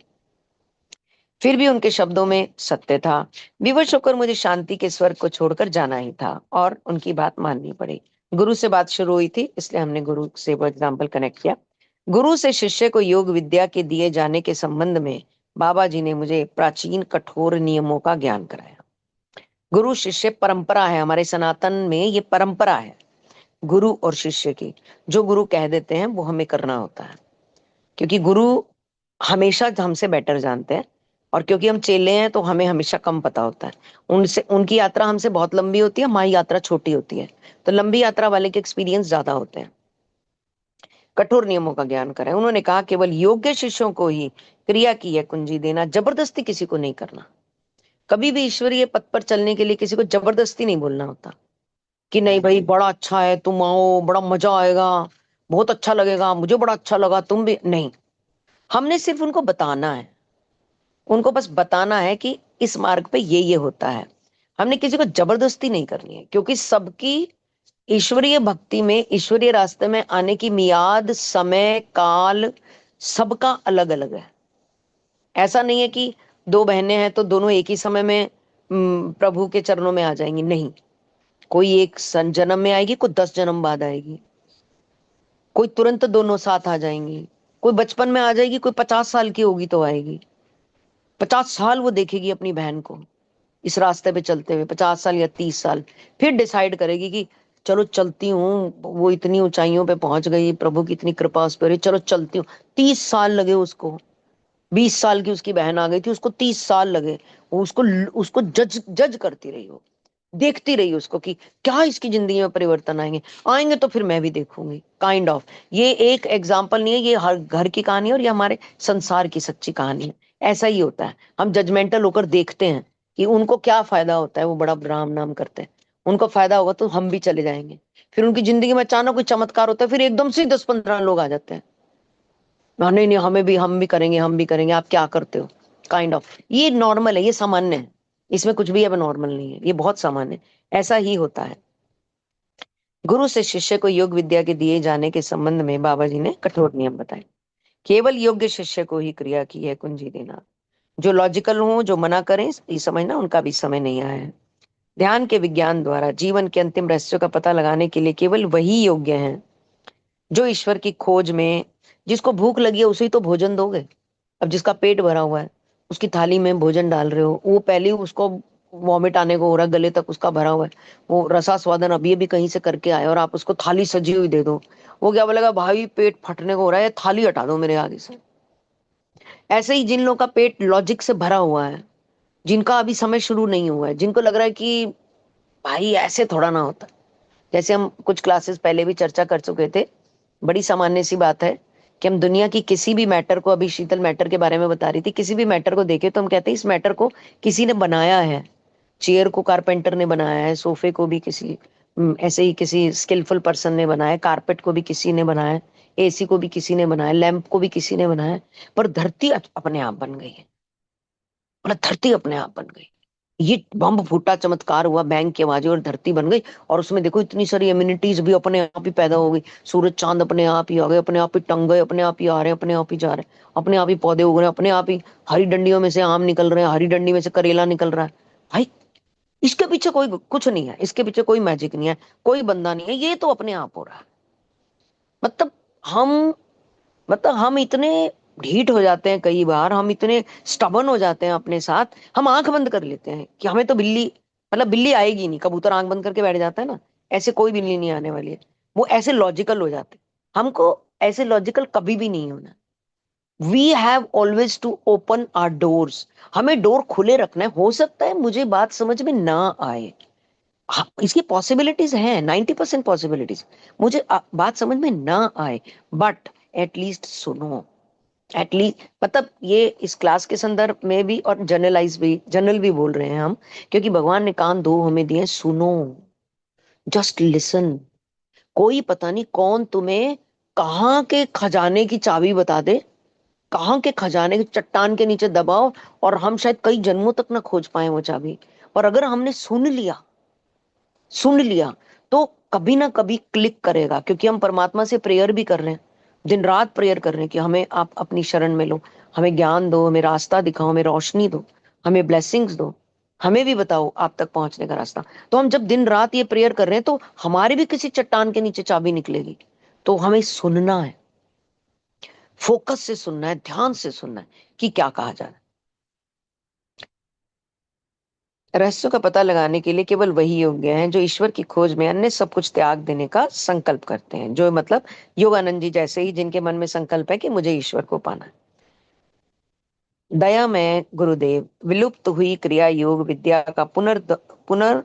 फिर भी उनके शब्दों में सत्य था। विवश होकर मुझे शांति के स्वर्ग को छोड़कर जाना ही था और उनकी बात माननी पड़ी। गुरु से बात शुरू हुई थी, इसलिए हमने गुरु से वो एग्जाम्पल कनेक्ट किया। गुरु से शिष्य को योग विद्या के दिए जाने के संबंध में बाबा जी ने मुझे प्राचीन कठोर नियमों का ज्ञान कराया। गुरु शिष्य परंपरा है, हमारे सनातन में ये परंपरा है गुरु और शिष्य की। जो गुरु कह देते हैं वो हमें करना होता है, क्योंकि गुरु हमेशा हमसे बेटर जानते हैं, और क्योंकि हम चेले हैं तो हमें हमेशा कम पता होता है। उनसे, उनकी यात्रा हमसे बहुत लंबी होती है, हमारी यात्रा छोटी होती है। तो लंबी यात्रा वाले के एक्सपीरियंस ज्यादा होते हैं। कठोर नियमों का ज्ञान करें। उन्होंने कहा केवल योग्य शिष्यों को ही क्रिया की है कुंजी देना, जबरदस्ती किसी को नहीं करना। कभी भी ईश्वरीय पथ पर चलने के लिए किसी को जबरदस्ती नहीं बोलना होता कि नहीं भाई बड़ा अच्छा है, तुम आओ, बड़ा मजा आएगा, बहुत अच्छा लगेगा, मुझे बड़ा अच्छा लगा, तुम भी नहीं। हमने सिर्फ उनको बताना है, उनको बस बताना है कि इस मार्ग पे ये होता है। हमने किसी को जबरदस्ती नहीं करनी है, क्योंकि सबकी ईश्वरीय भक्ति में, ईश्वरीय रास्ते में आने की मियाद, समय, काल सबका अलग अलग है। ऐसा नहीं है कि दो बहनें हैं तो दोनों एक ही समय में प्रभु के चरणों में आ जाएंगी, नहीं। कोई एक जन्म में आएगी, कोई 10 जन्म बाद आएगी, कोई तुरंत दोनों साथ आ जाएंगी, कोई बचपन में आ जाएगी, कोई 50 साल की होगी तो आएगी। 50 साल वो देखेगी अपनी बहन को इस रास्ते पे चलते हुए, 50 साल या 30 साल, फिर डिसाइड करेगी कि चलो चलती हूँ, वो इतनी ऊंचाइयों पे पहुंच गई, प्रभु की इतनी कृपा उस पर, चलो चलती हूँ। 30 साल लगे उसको। 20 साल की उसकी बहन आ गई थी, उसको 30 साल लगे। वो उसको उसको जज जज करती रही, हो देखती रही उसको कि क्या इसकी जिंदगी में परिवर्तन आएंगे, आएंगे तो फिर मैं भी देखूंगी, काइंड ऑफ। ये एक एग्जाम्पल नहीं है, ये हर घर की कहानी है और ये हमारे संसार की सच्ची कहानी है। ऐसा ही होता है, हम जजमेंटल होकर देखते हैं कि उनको क्या फायदा होता है, वो बड़ा राम नाम करते हैं, उनको फायदा होगा तो हम भी चले जाएंगे। फिर उनकी जिंदगी में अचानक कोई चमत्कार होता है, फिर एकदम से 10-15 लोग आ जाते हैं, हाँ, नहीं नहीं हमें भी, हम भी करेंगे, हम भी करेंगे, आप क्या करते हो, काइंड ऑफ। ये नॉर्मल है, ये सामान्य है, इसमें कुछ भी अब नॉर्मल नहीं है, ये बहुत सामान्य है, ऐसा ही होता है। गुरु से शिष्य को योग विद्या के दिए जाने के संबंध में बाबा जी ने कठोर नियम बताए। केवल योग्य शिष्य को ही क्रिया की है कुंजी देना। जो लॉजिकल हो, जो मना करें, ये समझना उनका भी समय नहीं आया है। ध्यान के विज्ञान द्वारा जीवन के अंतिम रहस्यों का पता लगाने के लिए केवल वही योग्य हैं जो ईश्वर की खोज में, जिसको भूख लगी है उसे ही तो भोजन दोगे। अब जिसका पेट भरा हुआ है, उसकी थाली में भोजन डाल रहे हो, वो पहले ही उसको वॉमिट आने को हो रहा है, गले तक उसका भरा हुआ है, वो रसास्वादन अभी अभी कहीं से करके आए और आप उसको थाली सजी हुई दे दो, वो क्या बोलेगा, भाई पेट फटने को हो रहा है, थाली हटा दो मेरे आगे से। ऐसे ही जिन लोगों का पेट लॉजिक से भरा हुआ है, जिनका अभी समय शुरू नहीं हुआ है, जिनको लग रहा है कि भाई ऐसे थोड़ा ना होता, जैसे हम कुछ क्लासेस पहले भी चर्चा कर चुके थे, बड़ी सामान्य सी बात है कि हम दुनिया की किसी भी मैटर को, अभी शीतल मैटर के बारे में बता रही थी, किसी भी मैटर को देखे तो हम कहते हैं इस मैटर को किसी ने बनाया है। चेयर को कारपेंटर ने बनाया है, सोफे को भी किसी ऐसे ही किसी स्किलफुल पर्सन ने बनाया है, कारपेट को भी किसी ने बनाया है, एसी को भी किसी ने बनाया, लैंप को भी किसी ने बनाया है, पर धरती अपने आप बन गई है, मतलब धरती अपने आप बन गई। ये बम फूटा, चमत्कार हुआ, बैंक की आवाज और धरती बन गई, और उसमें देखो इतनी सारी इम्यूनिटीज भी अपने आप ही पैदा हो गई, सूरज चांद अपने आप ही आ गए, अपने आप ही टंग गए, अपने आप ही आ रहे हैं, अपने आप ही जा रहे हैं, अपने आप ही पौधे उग रहे हैं, अपने आप ही हरी डंडियों में से आम निकल रहे हैं, हरी डंडी में से करेला निकल रहा है। भाई इसके पीछे कोई कुछ नहीं है, इसके पीछे कोई मैजिक नहीं है, कोई बंदा नहीं है, ये तो अपने आप हो रहा है। मतलब हम मतलब हम इतने ढीठ हो जाते हैं, कई बार हम इतने स्टबन हो जाते हैं अपने साथ, हम आंख बंद कर लेते हैं कि हमें तो बिल्ली, मतलब बिल्ली आएगी नहीं, कबूतर आंख बंद करके बैठ जाता है ना, ऐसे कोई बिल्ली नहीं आने वाली है। वो ऐसे लॉजिकल हो जाते हैं, हमको ऐसे लॉजिकल कभी भी नहीं होना। We have always to open our doors, हमें डोर खुले रखना है। हो सकता है मुझे बात समझ में ना आए, हाँ, इसकी पॉसिबिलिटीज हैं, 90% पॉसिबिलिटीज, मुझे बात समझ में ना आए, बट एटलीस्ट सुनो, एटलीस्ट, मतलब ये इस क्लास के संदर्भ में भी और जनरल भी बोल रहे हैं हम, क्योंकि भगवान ने कान दो हमें दिए, सुनो, जस्ट लिसन। कोई पता नहीं कौन तुम्हें कहाँ के खजाने की चाबी बता दे, कहाँ के खजाने के चट्टान के नीचे दबाओ, और हम शायद कई जन्मों तक ना खोज पाए वो चाबी। और अगर हमने सुन लिया तो कभी ना कभी क्लिक करेगा, क्योंकि हम परमात्मा से प्रेयर भी कर रहे हैं, दिन रात प्रेयर कर रहे हैं कि हमें आप अपनी शरण में लो, हमें ज्ञान दो, हमें रास्ता दिखाओ, हमें रोशनी दो, हमें ब्लेसिंग्स दो, हमें भी बताओ आप तक पहुंचने का रास्ता। तो हम जब दिन रात ये प्रेयर कर रहे हैं, तो हमारे भी किसी चट्टान के नीचे चाबी निकलेगी। तो हमें सुनना है, फोकस से सुनना है, ध्यान से सुनना है कि क्या कहा जा रहा है। रहस्यों का पता लगाने के लिए केवल वही योग्य हैं जो ईश्वर की खोज में अन्य सब कुछ त्याग देने का संकल्प करते हैं, जो मतलब योगानंद जी जैसे ही, जिनके मन में संकल्प है कि मुझे ईश्वर को पाना है। दया में गुरुदेव, विलुप्त हुई क्रिया योग विद्या का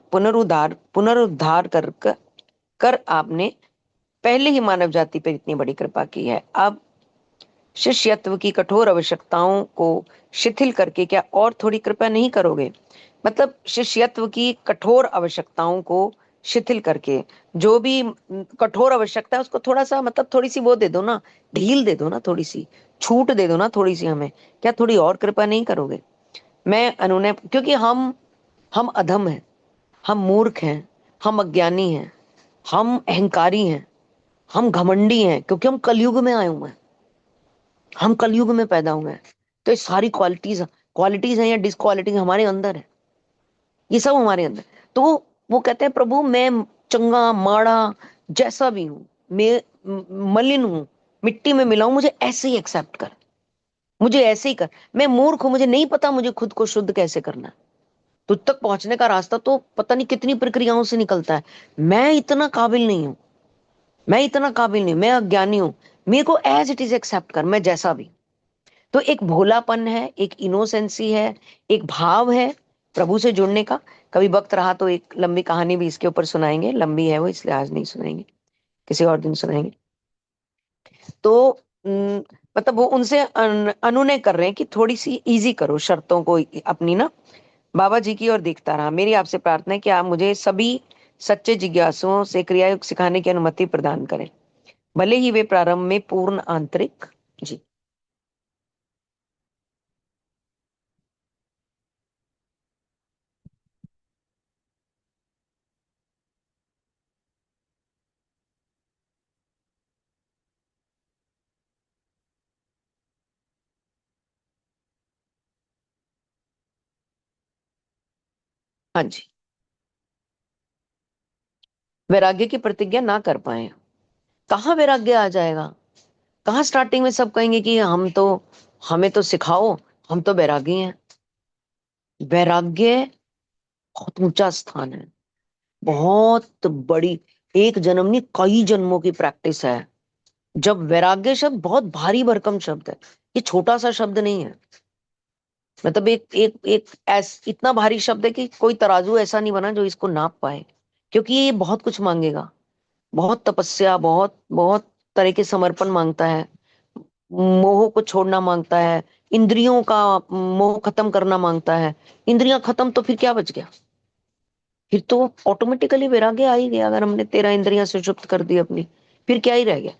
पुनरुद्धार कर आपने पहले ही मानव जाति पर इतनी बड़ी कृपा की है। अब शिष्यत्व की कठोर आवश्यकताओं को शिथिल करके क्या और थोड़ी कृपा नहीं करोगे? मतलब शिष्यत्व की कठोर आवश्यकताओं को शिथिल करके, जो भी कठोर आवश्यकता है उसको थोड़ा सा, मतलब थोड़ी सी वो दे दो ना, ढील दे दो ना, थोड़ी सी छूट दे दो ना, थोड़ी सी हमें, क्या थोड़ी और कृपा नहीं करोगे? मैं अनुनय, क्योंकि हम अधम हैं, हम मूर्ख हैं, हम अज्ञानी हैं, हम अहंकारी हैं, हम घमंडी हैं, क्योंकि हम कलयुग में आए हुए हैं, हम कलयुग में पैदा हुए हैं। तो ये सारी क्वालिटीज हैं या डिसक्वालिटीज हमारे अंदर है, ये सब हमारे अंदर। तो वो कहते हैं प्रभु मैं चंगा माड़ा जैसा भी हूं, मैं मलिन हूं, मिट्टी में मिला हूं, मुझे ऐसे ही एक्सेप्ट कर, मुझे ऐसे ही कर। मैं मूर्ख हूं, मुझे नहीं पता मुझे खुद को शुद्ध कैसे करना है। तुझ तक पहुंचने का रास्ता तो पता नहीं कितनी प्रक्रियाओं से निकलता है। मैं इतना काबिल नहीं हूं, मैं इतना काबिल नहीं, मैं अज्ञानी हूं, मेरे को एज इट इज एक्सेप्ट कर, मैं जैसा भी। तो एक भोलापन है, एक इनोसेंसी है, एक भाव है प्रभु से जुड़ने का। कभी वक्त रहा तो एक लंबी कहानी भी इसके ऊपर सुनाएंगे, लंबी है वो इसलिए आज नहीं सुनाएंगे, किसी और दिन सुनाएंगे। तो मतलब वो उनसे अनुनय कर रहे हैं कि थोड़ी सी इजी करो शर्तों को अपनी ना। बाबा जी की ओर देखता रहा, मेरी आपसे प्रार्थना है कि आप मुझे सभी सच्चे जिज्ञासुओं से क्रिया योग सिखाने की अनुमति प्रदान करें, भले ही वे प्रारंभ में पूर्ण आंतरिक। जी हाँ जी, वैराग्य की प्रतिज्ञा ना कर पाए, कहाँ वैराग्य आ जाएगा? कहाँ स्टार्टिंग में सब कहेंगे कि हम तो, हमें तो सिखाओ, हम तो वैरागी हैं। वैराग्य बहुत ऊंचा स्थान है, बहुत बड़ी, एक जन्म नहीं कई जन्मों की प्रैक्टिस है। जब वैराग्य शब्द बहुत भारी भरकम शब्द है, ये छोटा सा शब्द नहीं है। मतलब एक एक एक इतना भारी शब्द है कि कोई तराजू ऐसा नहीं बना जो इसको नाप पाए, क्योंकि ये बहुत कुछ मांगेगा, बहुत तपस्या, बहुत बहुत तरह के समर्पण मांगता है, मोह को छोड़ना मांगता है, इंद्रियों का मोह खत्म करना मांगता है। इंद्रियां खत्म तो फिर क्या बच गया? फिर तो ऑटोमेटिकली वैराग्य आ ही गया, अगर हमने 13 इंद्रियां सुषुप्त कर दी अपनी, फिर क्या ही रह गया?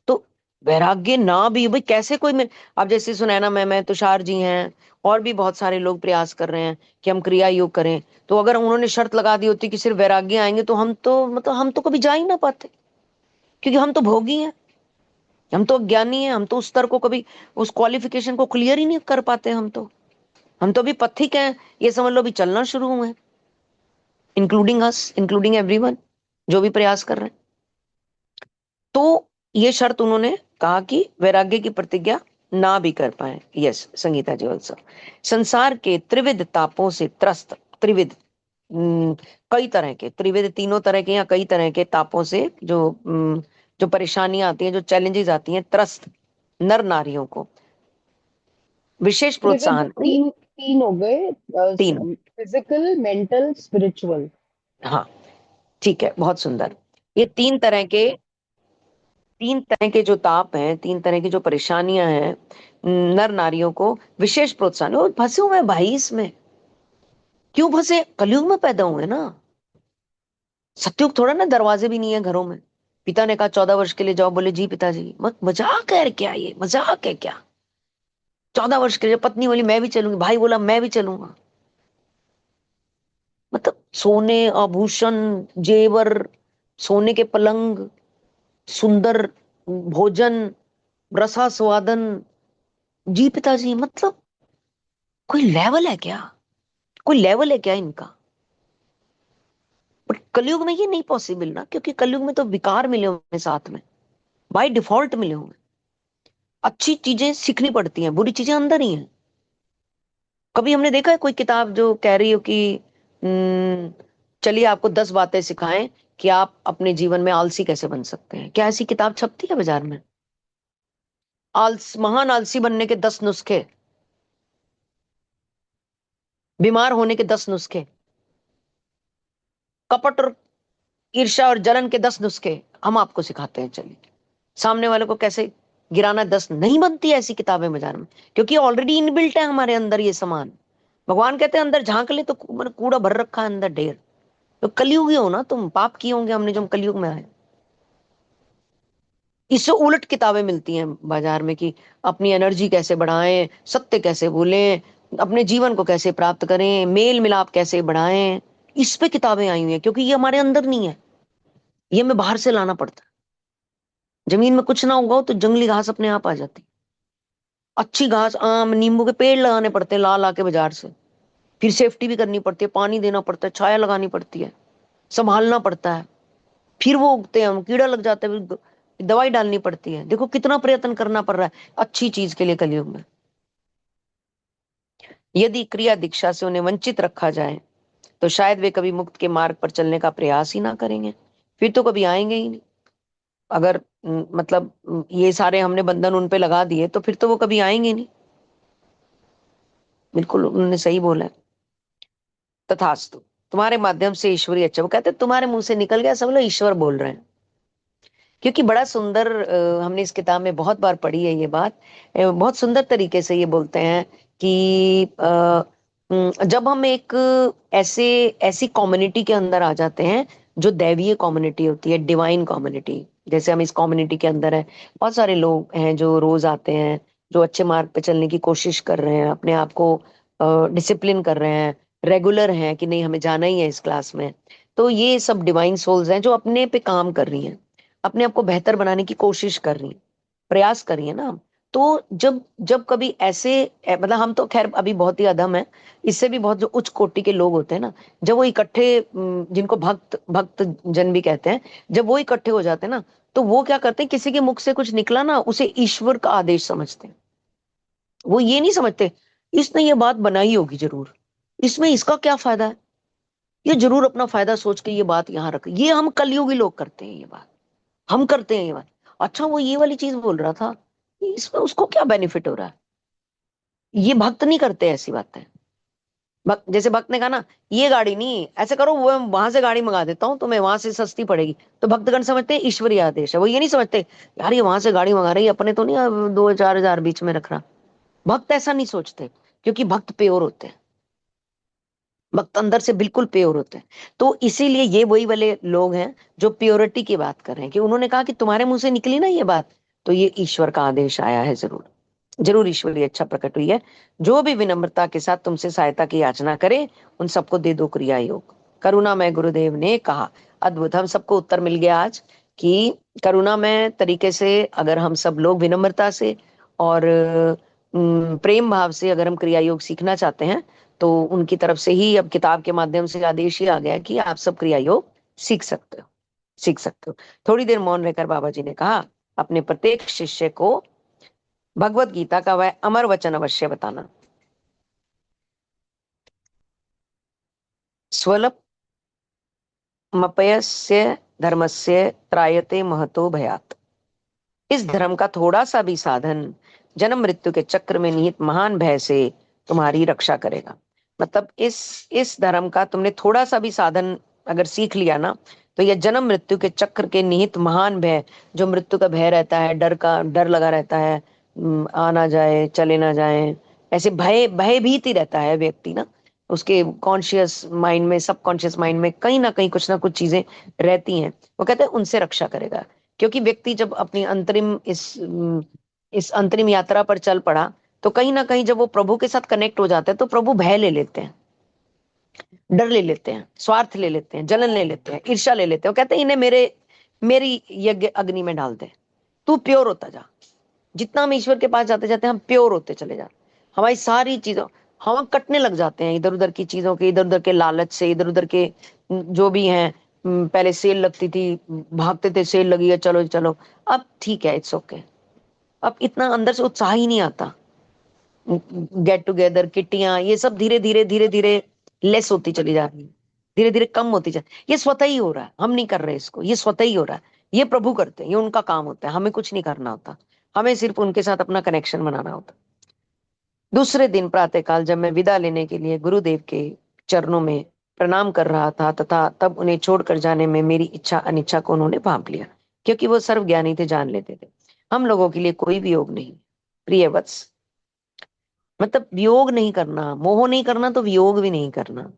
तो वैराग्य ना भी भाई कैसे कोई, मैं अब जैसे सुनैना मैं तुषार जी हैं और भी बहुत सारे लोग प्रयास कर रहे हैं कि हम क्रिया योग करें, तो अगर उन्होंने शर्त लगा दी होती कि सिर्फ वैराग्य आएंगे, तो हम तो मतलब हम तो कभी जा ही ना पाते, क्योंकि हम तो भोगी हैं, हम तो अज्ञानी हैं, हम तो उस स्तर को कभी, उस क्वालिफिकेशन को क्लियर ही नहीं कर पाते। हम तो अभी पथिक हैं, ये समझ लो अभी चलना शुरू हुए हैं, इंक्लूडिंग अस, इंक्लूडिंग एवरीवन जो भी प्रयास कर रहे हैं। तो ये शर्त उन्होंने कहा कि वैराग्य की प्रतिज्ञा ना भी कर पाए। यस संगीता जी ऑल्सो। संसार के त्रिविध तापों से त्रस्त, त्रिविध कई तरह के, त्रिविध तीनों तरह के या कई तरह के तापों से जो परेशानियां आती हैं, जो चैलेंजेस आती हैं, त्रस्त नर नारियों को विशेष
त्रिविध
प्रोत्साहन।
तीन तीन हो गए,
तीन,
फिजिकल, मेंटल, स्पिरिचुअल।
हाँ ठीक है, बहुत सुंदर। ये तीन तरह के जो ताप हैं, तीन तरह की जो परेशानियां हैं, नर नारियों को विशेष प्रोत्साहन। वो फंसे हुए हैं भाई इसमें, क्यों फंसे? कलयुग में पैदा हुए ना, सतयुग थोड़ा ना, दरवाजे भी नहीं है घरों में। पिता ने कहा 14 वर्ष के लिए जाओ, बोले जी पिताजी। मजाक है क्या? ये मजाक है क्या? 14 वर्ष के लिए। पत्नी बोली मैं भी चलूंगी, भाई बोला मैं भी चलूंगा। मतलब सोने आभूषण जेवर, सोने के पलंग, सुंदर भोजन, रसास्वादन, जी पिताजी। मतलब कोई लेवल है क्या? कोई लेवल है क्या इनका? बट कलयुग में ये नहीं पॉसिबल ना, क्योंकि कलयुग में तो विकार मिले हुए हैं साथ में, बाय डिफॉल्ट मिले हुए हैं। अच्छी चीजें सीखनी पड़ती हैं, बुरी चीजें अंदर ही हैं। कभी हमने देखा है कोई किताब जो कह रही हो कि "हम्म, चलिए आपको 10 बातें सिखाएं कि आप अपने जीवन में आलसी कैसे बन सकते हैं"? क्या ऐसी किताब छपती है बाजार में? महान आलसी बनने के 10 नुस्खे, बीमार होने के 10 नुस्खे, कपट और ईर्ष्या और जलन के 10 नुस्खे हम आपको सिखाते हैं। चलिए, सामने वाले को कैसे गिराना 10। नहीं बनती ऐसी किताबें बाजार में, क्योंकि ऑलरेडी इनबिल्ट है हमारे अंदर ये सामान। भगवान कहते हैं अंदर झांक ले तो कूड़ा भर रखा है अंदर ढेर। तो कलयुगी हो ना तुम, पाप किए होंगे हमने जो कलयुग में आए। इससे उलट किताबें मिलती हैं बाजार में कि अपनी एनर्जी कैसे बढ़ाएं, सत्य कैसे बोलें, अपने जीवन को कैसे प्राप्त करें, मेल मिलाप कैसे बढ़ाएं। इस पे किताबें आई हुई हैं, क्योंकि ये हमारे अंदर नहीं है, ये हमें बाहर से लाना पड़ता है। जमीन में कुछ ना उगाओ तो जंगली घास अपने आप आ जाती। अच्छी घास, आम नींबू के पेड़ लगाने पड़ते हैं ला ला के बाजार से, फिर सेफ्टी भी करनी पड़ती है, पानी देना पड़ता है, छाया लगानी पड़ती है, संभालना पड़ता है, फिर वो उगते हैं, कीड़ा लग जाता है, दवाई डालनी पड़ती है। देखो कितना प्रयत्न करना पड़ रहा है अच्छी चीज के लिए कलयुग में। यदि क्रिया दीक्षा से उन्हें वंचित रखा जाए तो शायद वे कभी मुक्त के मार्ग पर चलने का प्रयास ही ना करेंगे, फिर तो कभी आएंगे ही नहीं। अगर मतलब ये सारे हमने बंधन उन पे लगा दिए तो फिर तो वो कभी आएंगे नहीं। बिल्कुल उन्होंने सही बोला है। तथास्तु, तुम्हारे माध्यम से ईश्वरी, अच्छा वो कहते तुम्हारे मुंह से निकल गया, सब लोग ईश्वर बोल रहे हैं। क्योंकि बड़ा सुंदर, हमने इस किताब में बहुत बार पढ़ी है ये बात, बहुत सुंदर तरीके से ये बोलते हैं कि जब हम एक ऐसी कम्युनिटी के अंदर आ जाते हैं जो दैवीय कम्युनिटी होती है, डिवाइन कम्युनिटी, जैसे हम इस कम्युनिटी के अंदर है, बहुत सारे लोग हैं जो रोज आते हैं, जो अच्छे मार्ग पे चलने की कोशिश कर रहे हैं, अपने आप को डिसिप्लिन कर रहे हैं, रेगुलर हैं कि नहीं हमें जाना ही है इस क्लास में। तो ये सब डिवाइन सोल्स हैं जो अपने पे काम कर रही हैं, अपने आप को बेहतर बनाने की कोशिश कर रही है, प्रयास कर रही है ना। तो जब जब कभी ऐसे मतलब हम तो खैर अभी बहुत ही अधम है, इससे भी बहुत जो उच्च कोटि के लोग होते हैं ना, जब वो इकट्ठे जिनको भक्त भक्त जन भी कहते हैं, जब वो इकट्ठे हो जाते हैं ना, तो वो क्या करते हैं, किसी के मुख से कुछ निकला ना, उसे ईश्वर का आदेश समझते हैं। वो ये नहीं समझते इसने ये बात बनाई होगी जरूर, इसमें इसका क्या फायदा है, ये जरूर अपना फायदा सोच के ये बात यहाँ रख। ये हम कलयुगी लोग करते हैं, ये बात हम करते हैं ये बात। अच्छा वो ये वाली चीज बोल रहा था, इसमें उसको क्या बेनिफिट हो रहा है, ये भक्त नहीं करते ऐसी बातें। भक्त, जैसे भक्त ने कहा ना ये गाड़ी नहीं, ऐसे करो वो वहां से गाड़ी मंगा देता हूँ तुम्हें, वहां से सस्ती पड़ेगी, तो भक्तगण समझते हैं ईश्वरीय आदेश है। वो ये नहीं समझते यार ये वहां से गाड़ी मंगा रही है, अपने तो नहीं 2-4 हजार बीच में रख रहा। भक्त ऐसा नहीं सोचते, क्योंकि भक्त प्योर होते हैं, भक्त अंदर से बिल्कुल प्योर होते हैं। तो इसीलिए ये वही वाले लोग हैं जो प्योरिटी की बात कर रहे हैं, कि उन्होंने कहा कि तुम्हारे मुंह से निकली ना ये बात, तो ये ईश्वर का आदेश आया है जरूर। जरूर ईश्वरीय इच्छा प्रकट हुई है। जो भी विनम्रता के साथ तुमसे सहायता की याचना करे उन सबको दे दो क्रिया योग। करुणामय गुरुदेव ने कहा। अद्भुत, हम सबको उत्तर मिल गया आज कि करुणामय तरीके से अगर हम सब लोग विनम्रता से और प्रेम भाव से अगर हम क्रिया योग सीखना चाहते हैं तो उनकी तरफ से ही अब किताब के माध्यम से आदेश ही आ गया कि आप सब क्रिया योग सीख सकते हो, सीख सकते हो। थोड़ी देर मौन रहकर बाबा जी ने कहा, अपने प्रत्येक शिष्य को भगवत गीता का वह अमर वचन अवश्य बताना। स्वल्प मपयस्य धर्मस्य त्रायते महतो भयात। इस धर्म का थोड़ा सा भी साधन जन्म मृत्यु के चक्र में निहित महान भय से तुम्हारी रक्षा करेगा। मतलब इस धर्म का तुमने थोड़ा सा भी साधन अगर सीख लिया ना, तो यह जन्म मृत्यु के चक्र के निहित महान भय, जो मृत्यु का भय रहता है, डर लगा रहता है, आ ना जाए, चले ना जाए, ऐसे भयभीत ही रहता है व्यक्ति ना, उसके कॉन्शियस माइंड में, सब कॉन्शियस माइंड में कहीं ना कहीं कुछ ना कुछ चीजें रहती हैं। वो कहते हैं उनसे रक्षा करेगा। क्योंकि व्यक्ति जब अपनी अंतरिम इस अंतरिम यात्रा पर चल पड़ा तो कहीं ना कहीं जब वो प्रभु के साथ कनेक्ट हो जाते हैं तो प्रभु भय ले लेते हैं, डर ले लेते हैं, स्वार्थ ले लेते हैं, जलन ले लेते हैं, ईर्ष्या ले लेते हैं। वो कहते हैं इन्हें मेरी यज्ञ अग्नि में डाल दे, तू प्योर होता जा। जितना हम ईश्वर के पास जाते जाते हम प्योर होते चले जाते। हमारी सारी चीजों हम कटने लग जाते हैं, इधर उधर की चीजों के, इधर उधर के लालच से, इधर उधर के जो भी हैं। पहले सेल लगती थी, भागते थे, सेल लगी है, चलो चलो। अब ठीक है, इट्स ओके। अब इतना अंदर से उत्साह ही नहीं आता। गेट टुगेदर, किट्टियां, ये सब धीरे धीरे धीरे धीरे लेस होती चली जा रही है, धीरे धीरे कम होती जा। ये स्वतः ही हो रहा है, हम नहीं कर रहे इसको, ये स्वतः ही हो रहा है। ये प्रभु करते हैं, ये उनका काम होता है, हमें कुछ नहीं करना होता। हमें सिर्फ उनके साथ अपना कनेक्शन बनाना होता। दूसरे दिन प्रातःकाल जब मैं विदा लेने के लिए गुरुदेव के चरणों में प्रणाम कर रहा था तथा तब उन्हें छोड़कर जाने में मेरी इच्छा अनिच्छा को उन्होंने भांप लिया, क्योंकि वो सर्वज्ञानी थे, जान लेते थे हम लोगों के लिए कोई वियोग नहीं। प्रिय वत्स, मतलब वियोग नहीं करना, मोह नहीं करना तो वियोग भी नहीं करना।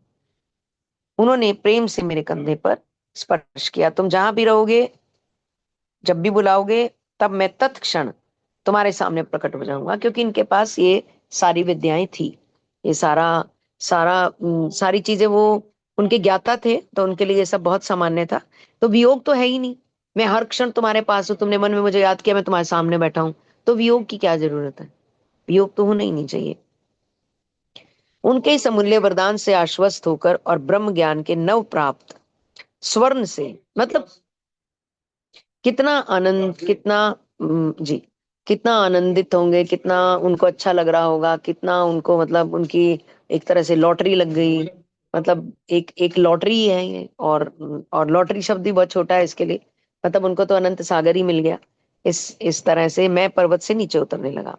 उन्होंने प्रेम से मेरे कंधे पर स्पर्श किया। तुम जहां भी रहोगे, जब भी बुलाओगे, तब मैं तत्क्षण तुम्हारे सामने प्रकट हो जाऊंगा, क्योंकि इनके पास ये सारी विद्याएं थी। ये सारी चीजें वो उनके ज्ञाता थे, तो उनके लिए ये सब बहुत सामान्य था। तो वियोग तो है ही नहीं। मैं हर क्षण तुम्हारे पास हूँ, तुमने मन में मुझे याद किया, मैं तुम्हारे सामने बैठा हूँ, तो वियोग की क्या जरूरत है? वियोग तो होना ही नहीं चाहिए। उनके इस अमूल्य वरदान से आश्वस्त होकर और ब्रह्म ज्ञान के नव प्राप्त स्वर्ण से, मतलब कितना आनंद, कितना जी, कितना आनंदित होंगे, कितना उनको अच्छा लग रहा होगा, कितना उनको, मतलब उनकी एक तरह से लॉटरी लग गई। मतलब एक एक लॉटरी है ये, और लॉटरी शब्द भी बहुत छोटा है इसके लिए। मतलब उनको तो अनंत सागर ही मिल गया। इस तरह से मैं पर्वत से नीचे उतरने लगा।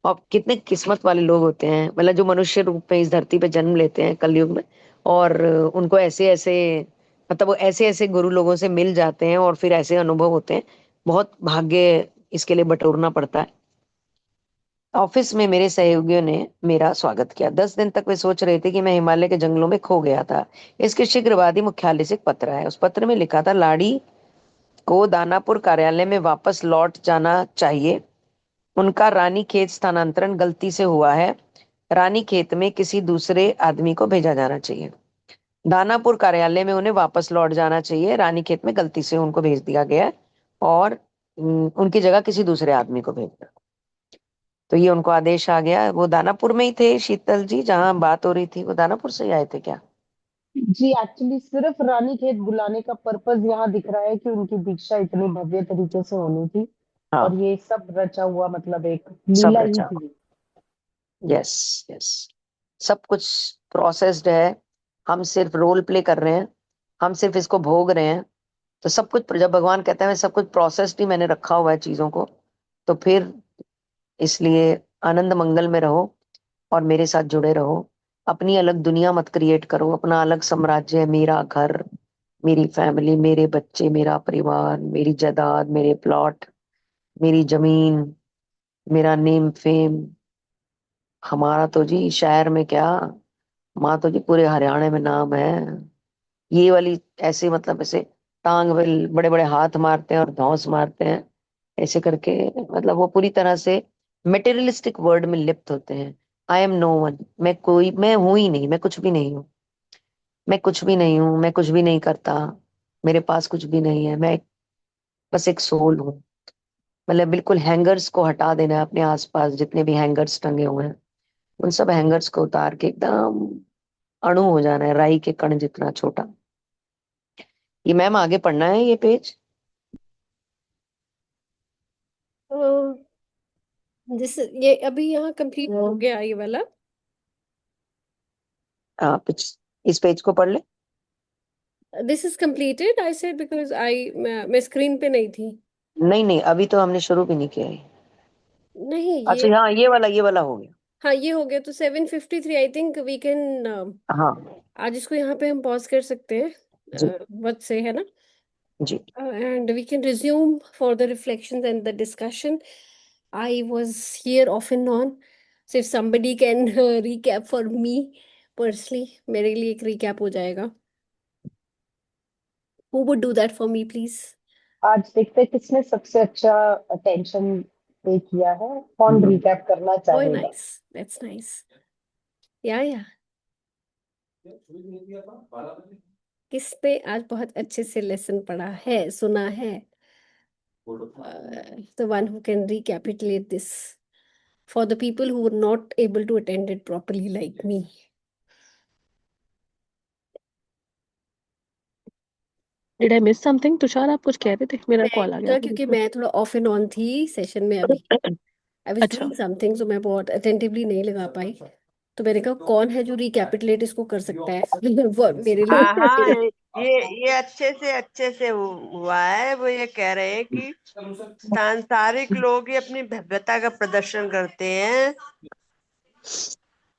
और कितने किस्मत वाले लोग होते हैं, मतलब जो मनुष्य रूप में इस धरती पे जन्म लेते हैं कलयुग में, और उनको ऐसे ऐसे, मतलब वो ऐसे ऐसे गुरु लोगों से मिल जाते हैं और फिर ऐसे अनुभव होते हैं। बहुत भाग्य इसके लिए बटोरना पड़ता है। ऑफिस में मेरे सहयोगियों ने मेरा स्वागत किया। 10 दिन तक वे सोच रहे थे कि मैं हिमालय के जंगलों में खो गया था। इसके शीघ्र बाद ही मुख्यालय से एक पत्र आया। उस पत्र में लिखा था, लाड़ी को दानापुर कार्यालय में वापस लौट जाना चाहिए। उनका रानीखेत स्थानांतरण गलती से हुआ है। रानीखेत में किसी दूसरे आदमी को भेजा जाना चाहिए। दानापुर कार्यालय में उन्हें वापस लौट जाना चाहिए। रानीखेत में गलती से उनको भेज दिया गया है और उनकी जगह किसी दूसरे आदमी को भेज दिया। तो ये उनको आदेश आ गया। वो दानापुर में ही थे, शीतल जी, जहां बात हो रही थी, वो दानापुर से ही आए थे क्या?
जी एक्चुअली सिर्फ रानीखेत बुलाने का पर्पस यहाँ दिख रहा है कि उनकी दीक्षा इतनी भव्य तरीके से होनी थी, और
हाँ,
ये सब रचा हुआ मतलब एक
सब
लीला ही
रचा।
थी।
यस, यस, सब कुछ प्रोसेस्ड है। हम सिर्फ रोल प्ले कर रहे हैं, हम सिर्फ इसको भोग रहे हैं। तो सब कुछ, जब भगवान कहते हैं मैं सब कुछ प्रोसेस्ड ही मैंने रखा हुआ है चीजों को, तो फिर इसलिए आनंद मंगल में रहो और मेरे साथ जुड़े रहो। अपनी अलग दुनिया मत क्रिएट करो, अपना अलग साम्राज्य, मेरा घर, मेरी फैमिली, मेरे बच्चे, मेरा परिवार, मेरी जायदाद, मेरे प्लॉट, मेरी जमीन, मेरा नेम फेम। हमारा तो जी शहर में क्या, हमारा तो जी पूरे हरियाणा में नाम है। ये वाली ऐसे, मतलब ऐसे टांग बड़े बड़े हाथ मारते हैं और धौंस मारते हैं ऐसे करके, मतलब वो पूरी तरह से मेटेरियलिस्टिक वर्ड में लिप्त होते हैं। आई एम नो वन, मैं हूं ही नहीं, मैं कुछ भी नहीं हूँ, मैं कुछ भी नहीं हूँ, मैं कुछ भी नहीं करता, मेरे पास कुछ भी नहीं है, मैं बस एक सोल हूँ। मतलब बिल्कुल हैंगर्स को हटा देना है, अपने आसपास जितने भी हैंगर्स टंगे हुए हैं उन सब हैंगर्स को उतार के एकदम अणु हो जाना है, राई के कण जितना छोटा। ये मैम आगे पढ़ना है ये पेज।
जिस ये अभी यहाँ कंप्लीट हो गया ये वाला।
आप इस पेज को पढ़ ले।
This is completed I said because मैं स्क्रीन पे नहीं थी।
नहीं नहीं, अभी तो हमने शुरू भी नहीं किया है।
नहीं
अच्छा
ये,
हाँ, ये वाला हो गया।
हाँ ये हो गया तो 7:53 आई थिंक वी कैन,
हाँ
आज इसको यहाँ पे हम पॉज कर सकते हैं,
जी
वत से है ना,
जी।
and we can resume for the reflections and the discussion. I was here off and on, so if somebody can recap for me personally, मेरे लिए एक recap हो जाएगा. Who would do that for me, please?
आज देखते हैं किसने सबसे अच्छा अटेंशन पे किया है, कौन रिकैप करना
Oh,
चाहेगा।
nice. That's nice. Yeah, yeah. किसने आज बहुत अच्छे से लेसन पढ़ा है, सुना है? The one who can recapitulate this for the people who were not able to attend it properly, like me.
Did I miss something? Tushar आप कुछ कह रहे थे, मेरा कॉल आ गया था
क्योंकि
बीच में।
मैं थोड़ा ऑफ एंड ऑन थी सेशन में अभी, आई वाज
अच्छा
डूइंग समथिंग, सो मैं बहुत अटेंटिवली नहीं लगा पाई। तो मैंने कहा कौन है जो रिकैपिटुलेट इसको कर सकता है वो मेरे लिए
हाँ ये अच्छे से हुआ है। वो ये कह रहे हैं कि सांसारिक लोग ही अपनी भव्यता का प्रदर्शन करते हैं,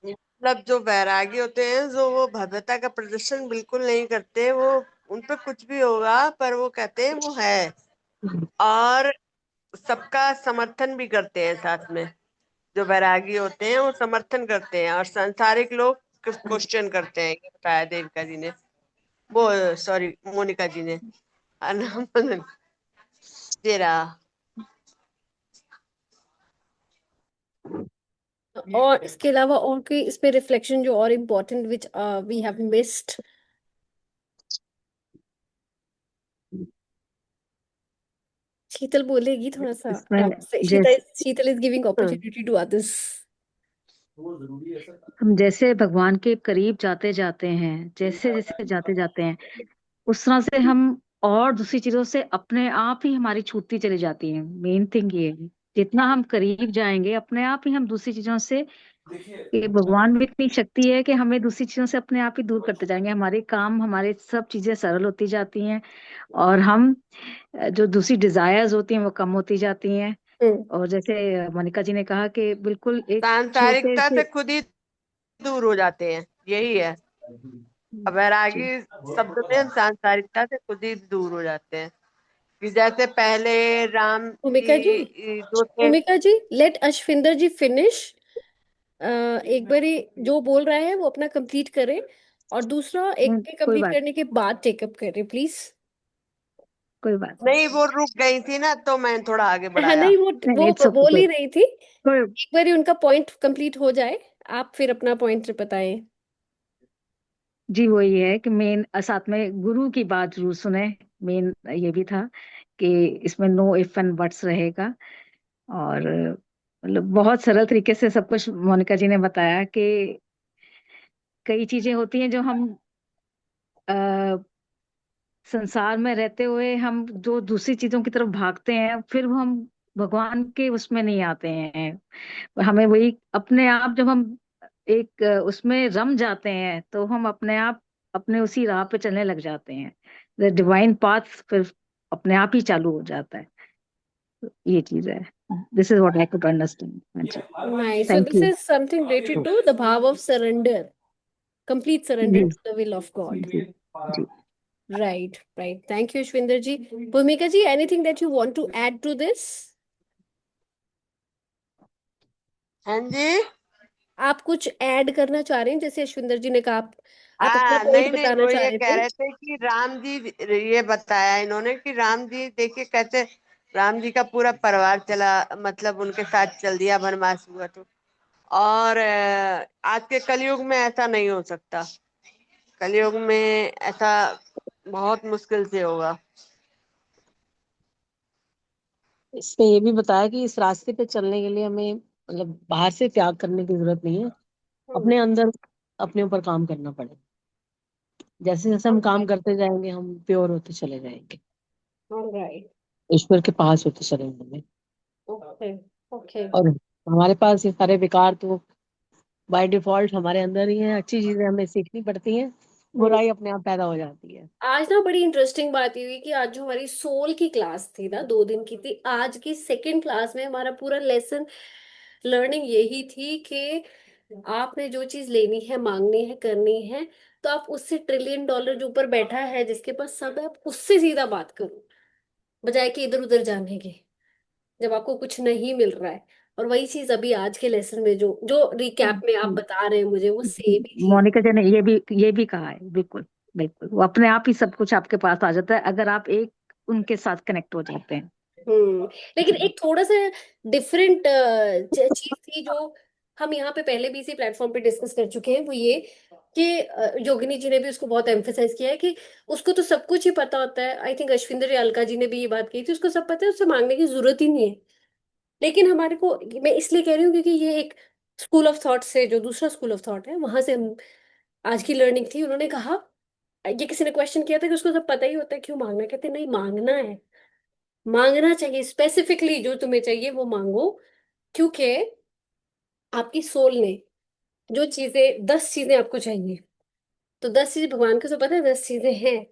मतलब जो वैरागी होते हैं जो वो भव्यता का प्रदर्शन बिल्कुल नहीं करते। वो उन पे कुछ भी होगा पर वो कहते हैं वो है, और सबका समर्थन भी करते हैं साथ में। जो वैरागी होते हैं वो समर्थन करते हैं और सांसारिक लोग क्वेश्चन करते हैं। ये बताया देविका जी ने, वो सॉरी मोनिका जी ने। तेरा
और इसके अलावा और कोई इस पे रिफ्लेक्शन जो और important which we have missed? Sheetal बोलेगी थोड़ा सा।
इसमें
शीतल
जैसे
Sheetal is giving opportunity to others.
हम जैसे भगवान के करीब जाते जाते हैं, जैसे जैसे जाते जाते हैं, उस तरह से हम और दूसरी चीजों से अपने आप ही हमारी छूटती चली जाती है। मेन थिंग ये है, जितना हम करीब जाएंगे अपने आप ही हम दूसरी चीजों से, कि भगवान में इतनी शक्ति है कि हमें दूसरी चीजों से अपने आप ही दूर करते जाएंगे। हमारे काम, हमारे सब चीजें सरल होती जाती हैं, और हम जो दूसरी डिजायर्स होती हैं वो कम होती जाती हैं। और जैसे मोनिका जी ने कहा कि बिल्कुल एक छोटे
सांसारिकता
से
से खुद ही दूर हो जाते हैं, यही है। वैरागी शब्द में हम सांसारिकता से खुद ही दूर हो जाते हैं। कि जैसे पहले राम
भूमिका जी,
जी जो थे,
भूमिका जी, लेट अश्विंदर जी फिनिश। एक बारी जो बोल रहा है वो अपना कंप्लीट करे, और दूसरा एक के
कोई
कंप्लीट
बात
करने के बाद टेकअप करे प्लीज।
कोई बात
नहीं वो रुक गई थी ना तो मैं थोड़ा आगे
हाँ
बढ़ाया।
नहीं,
नहीं, इट्स
वो
ओके।
बोल ही रही थी।
कोई
एक बारी उनका पॉइंट कंप्लीट हो जाए, आप फिर अपना पॉइंट बताएं।
जी, वो ये है कि मेन साथ में गुरु की बात जरूर सुने। मेन ये भी था कि इसमें नो इफ एंड बट्स रहेगा, और मतलब बहुत सरल तरीके से सब कुछ मोनिका जी ने बताया कि कई चीजें होती हैं जो हम संसार में रहते हुए हम जो दूसरी चीजों की तरफ भागते हैं, फिर वो हम भगवान के उसमें नहीं आते हैं। हमें वही अपने आप, जब हम एक उसमें रम जाते हैं तो हम अपने आप अपने उसी राह पे चलने लग जाते हैं। द डिवाइन पाथ फिर अपने आप ही चालू हो जाता है। तो ये चीज है। This is what I could understand. हाँ जी,
Nice. So
thank
this
you.
is something related to the bhav of surrender, complete surrender
जी
to the will of God.
जी जी।
Right, right. Thank you, Shvinder ji. Bhumika ji, anything that you want to add to this?
हाँ जी।
आप कुछ add करना चाह रहे हैं, जैसे अश्विंदर जी ने कहा, आप अपना
हाँ
पॉइंट
नहीं नहीं,
बताना
वो
चाह
ये
रहे
कह
थे।
रहे थे कि राम जी, ये बताया इन्होंने कि राम जी देखिए कैसे राम जी का पूरा परिवार चला, मतलब उनके साथ चल दिया वनवास हुआ तो। और आज के कलयुग में ऐसा नहीं हो सकता। कलयुग में ऐसा बहुत मुश्किल से होगा।
इसमें ये भी बताया कि इस रास्ते पे चलने के लिए हमें मतलब बाहर से त्याग करने की जरूरत नहीं है, अपने अंदर अपने ऊपर काम करना पड़ेगा। जैसे जैसे हम काम करते जाएंगे हम प्योर होते चले जाएंगे,
ऑलराइट,
ईश्वर के पास होते चले जाएंगे।
Okay, okay.
और हमारे पास ये सारे विकार तो बाय डिफॉल्ट हमारे अंदर ही है। अच्छी चीजें हमें सीखनी पड़ती हैं, बुराई अपने आप पैदा हो जाती है।
आज ना बड़ी इंटरेस्टिंग बात ये हुई कि आज जो हमारी सोल की क्लास थी ना, 2 दिन की थी, आज की सेकंड क्लास में हमारा पूरा लेसन लर्निंग यही थी कि आपने जो चीज लेनी है, मांगनी है, करनी है, तो आप उससे $1 ट्रिलियन जो ऊपर बैठा है, जिसके पास सब है, आप उससे सीधा बात करो, बजाय कि इधर उधर जाने के, जब आपको कुछ नहीं मिल रहा है। और वही चीज अभी आज के लेसन में जो जो रिकैप में आप बता रहे हैं मुझे, वो सेम ही चीज।
मोनिका जी ने ये भी कहा है, बिल्कुल बिल्कुल, वो अपने आप ही सब कुछ आपके पास आ जाता है अगर आप एक उनके साथ कनेक्ट हो जाते हैं।
लेकिन एक थोड़ा सा डिफरेंट चीज थी जो हम यहाँ पे पहले भी इसी प्लेटफॉर्म पे डिस्कस कर चुके हैं, वो ये कि योगिनी जी ने भी उसको बहुत एम्फेसाइज किया है कि उसको तो सब कुछ ही पता होता है। आई थिंक अश्विंदर अलका जी ने भी ये बात कही थी, उसको सब पता है, उससे मांगने की जरूरत ही नहीं है। लेकिन हमारे को, मैं इसलिए कह रही हूँ क्योंकि ये एक स्कूल ऑफ थॉट से, जो दूसरा स्कूल ऑफ थॉट है, वहां से हम आज की लर्निंग थी। उन्होंने कहा, ये किसी ने क्वेश्चन किया था कि उसको सब पता ही होता है, क्यों मांगना है? कहते नहीं, मांगना है, मांगना चाहिए, स्पेसिफिकली जो तुम्हें चाहिए वो मांगो। क्योंकि आपकी सोल ने जो चीजें, 10 चीजें आपको चाहिए, तो 10 चीजें भगवान को तो पता है 10 चीजें हैं,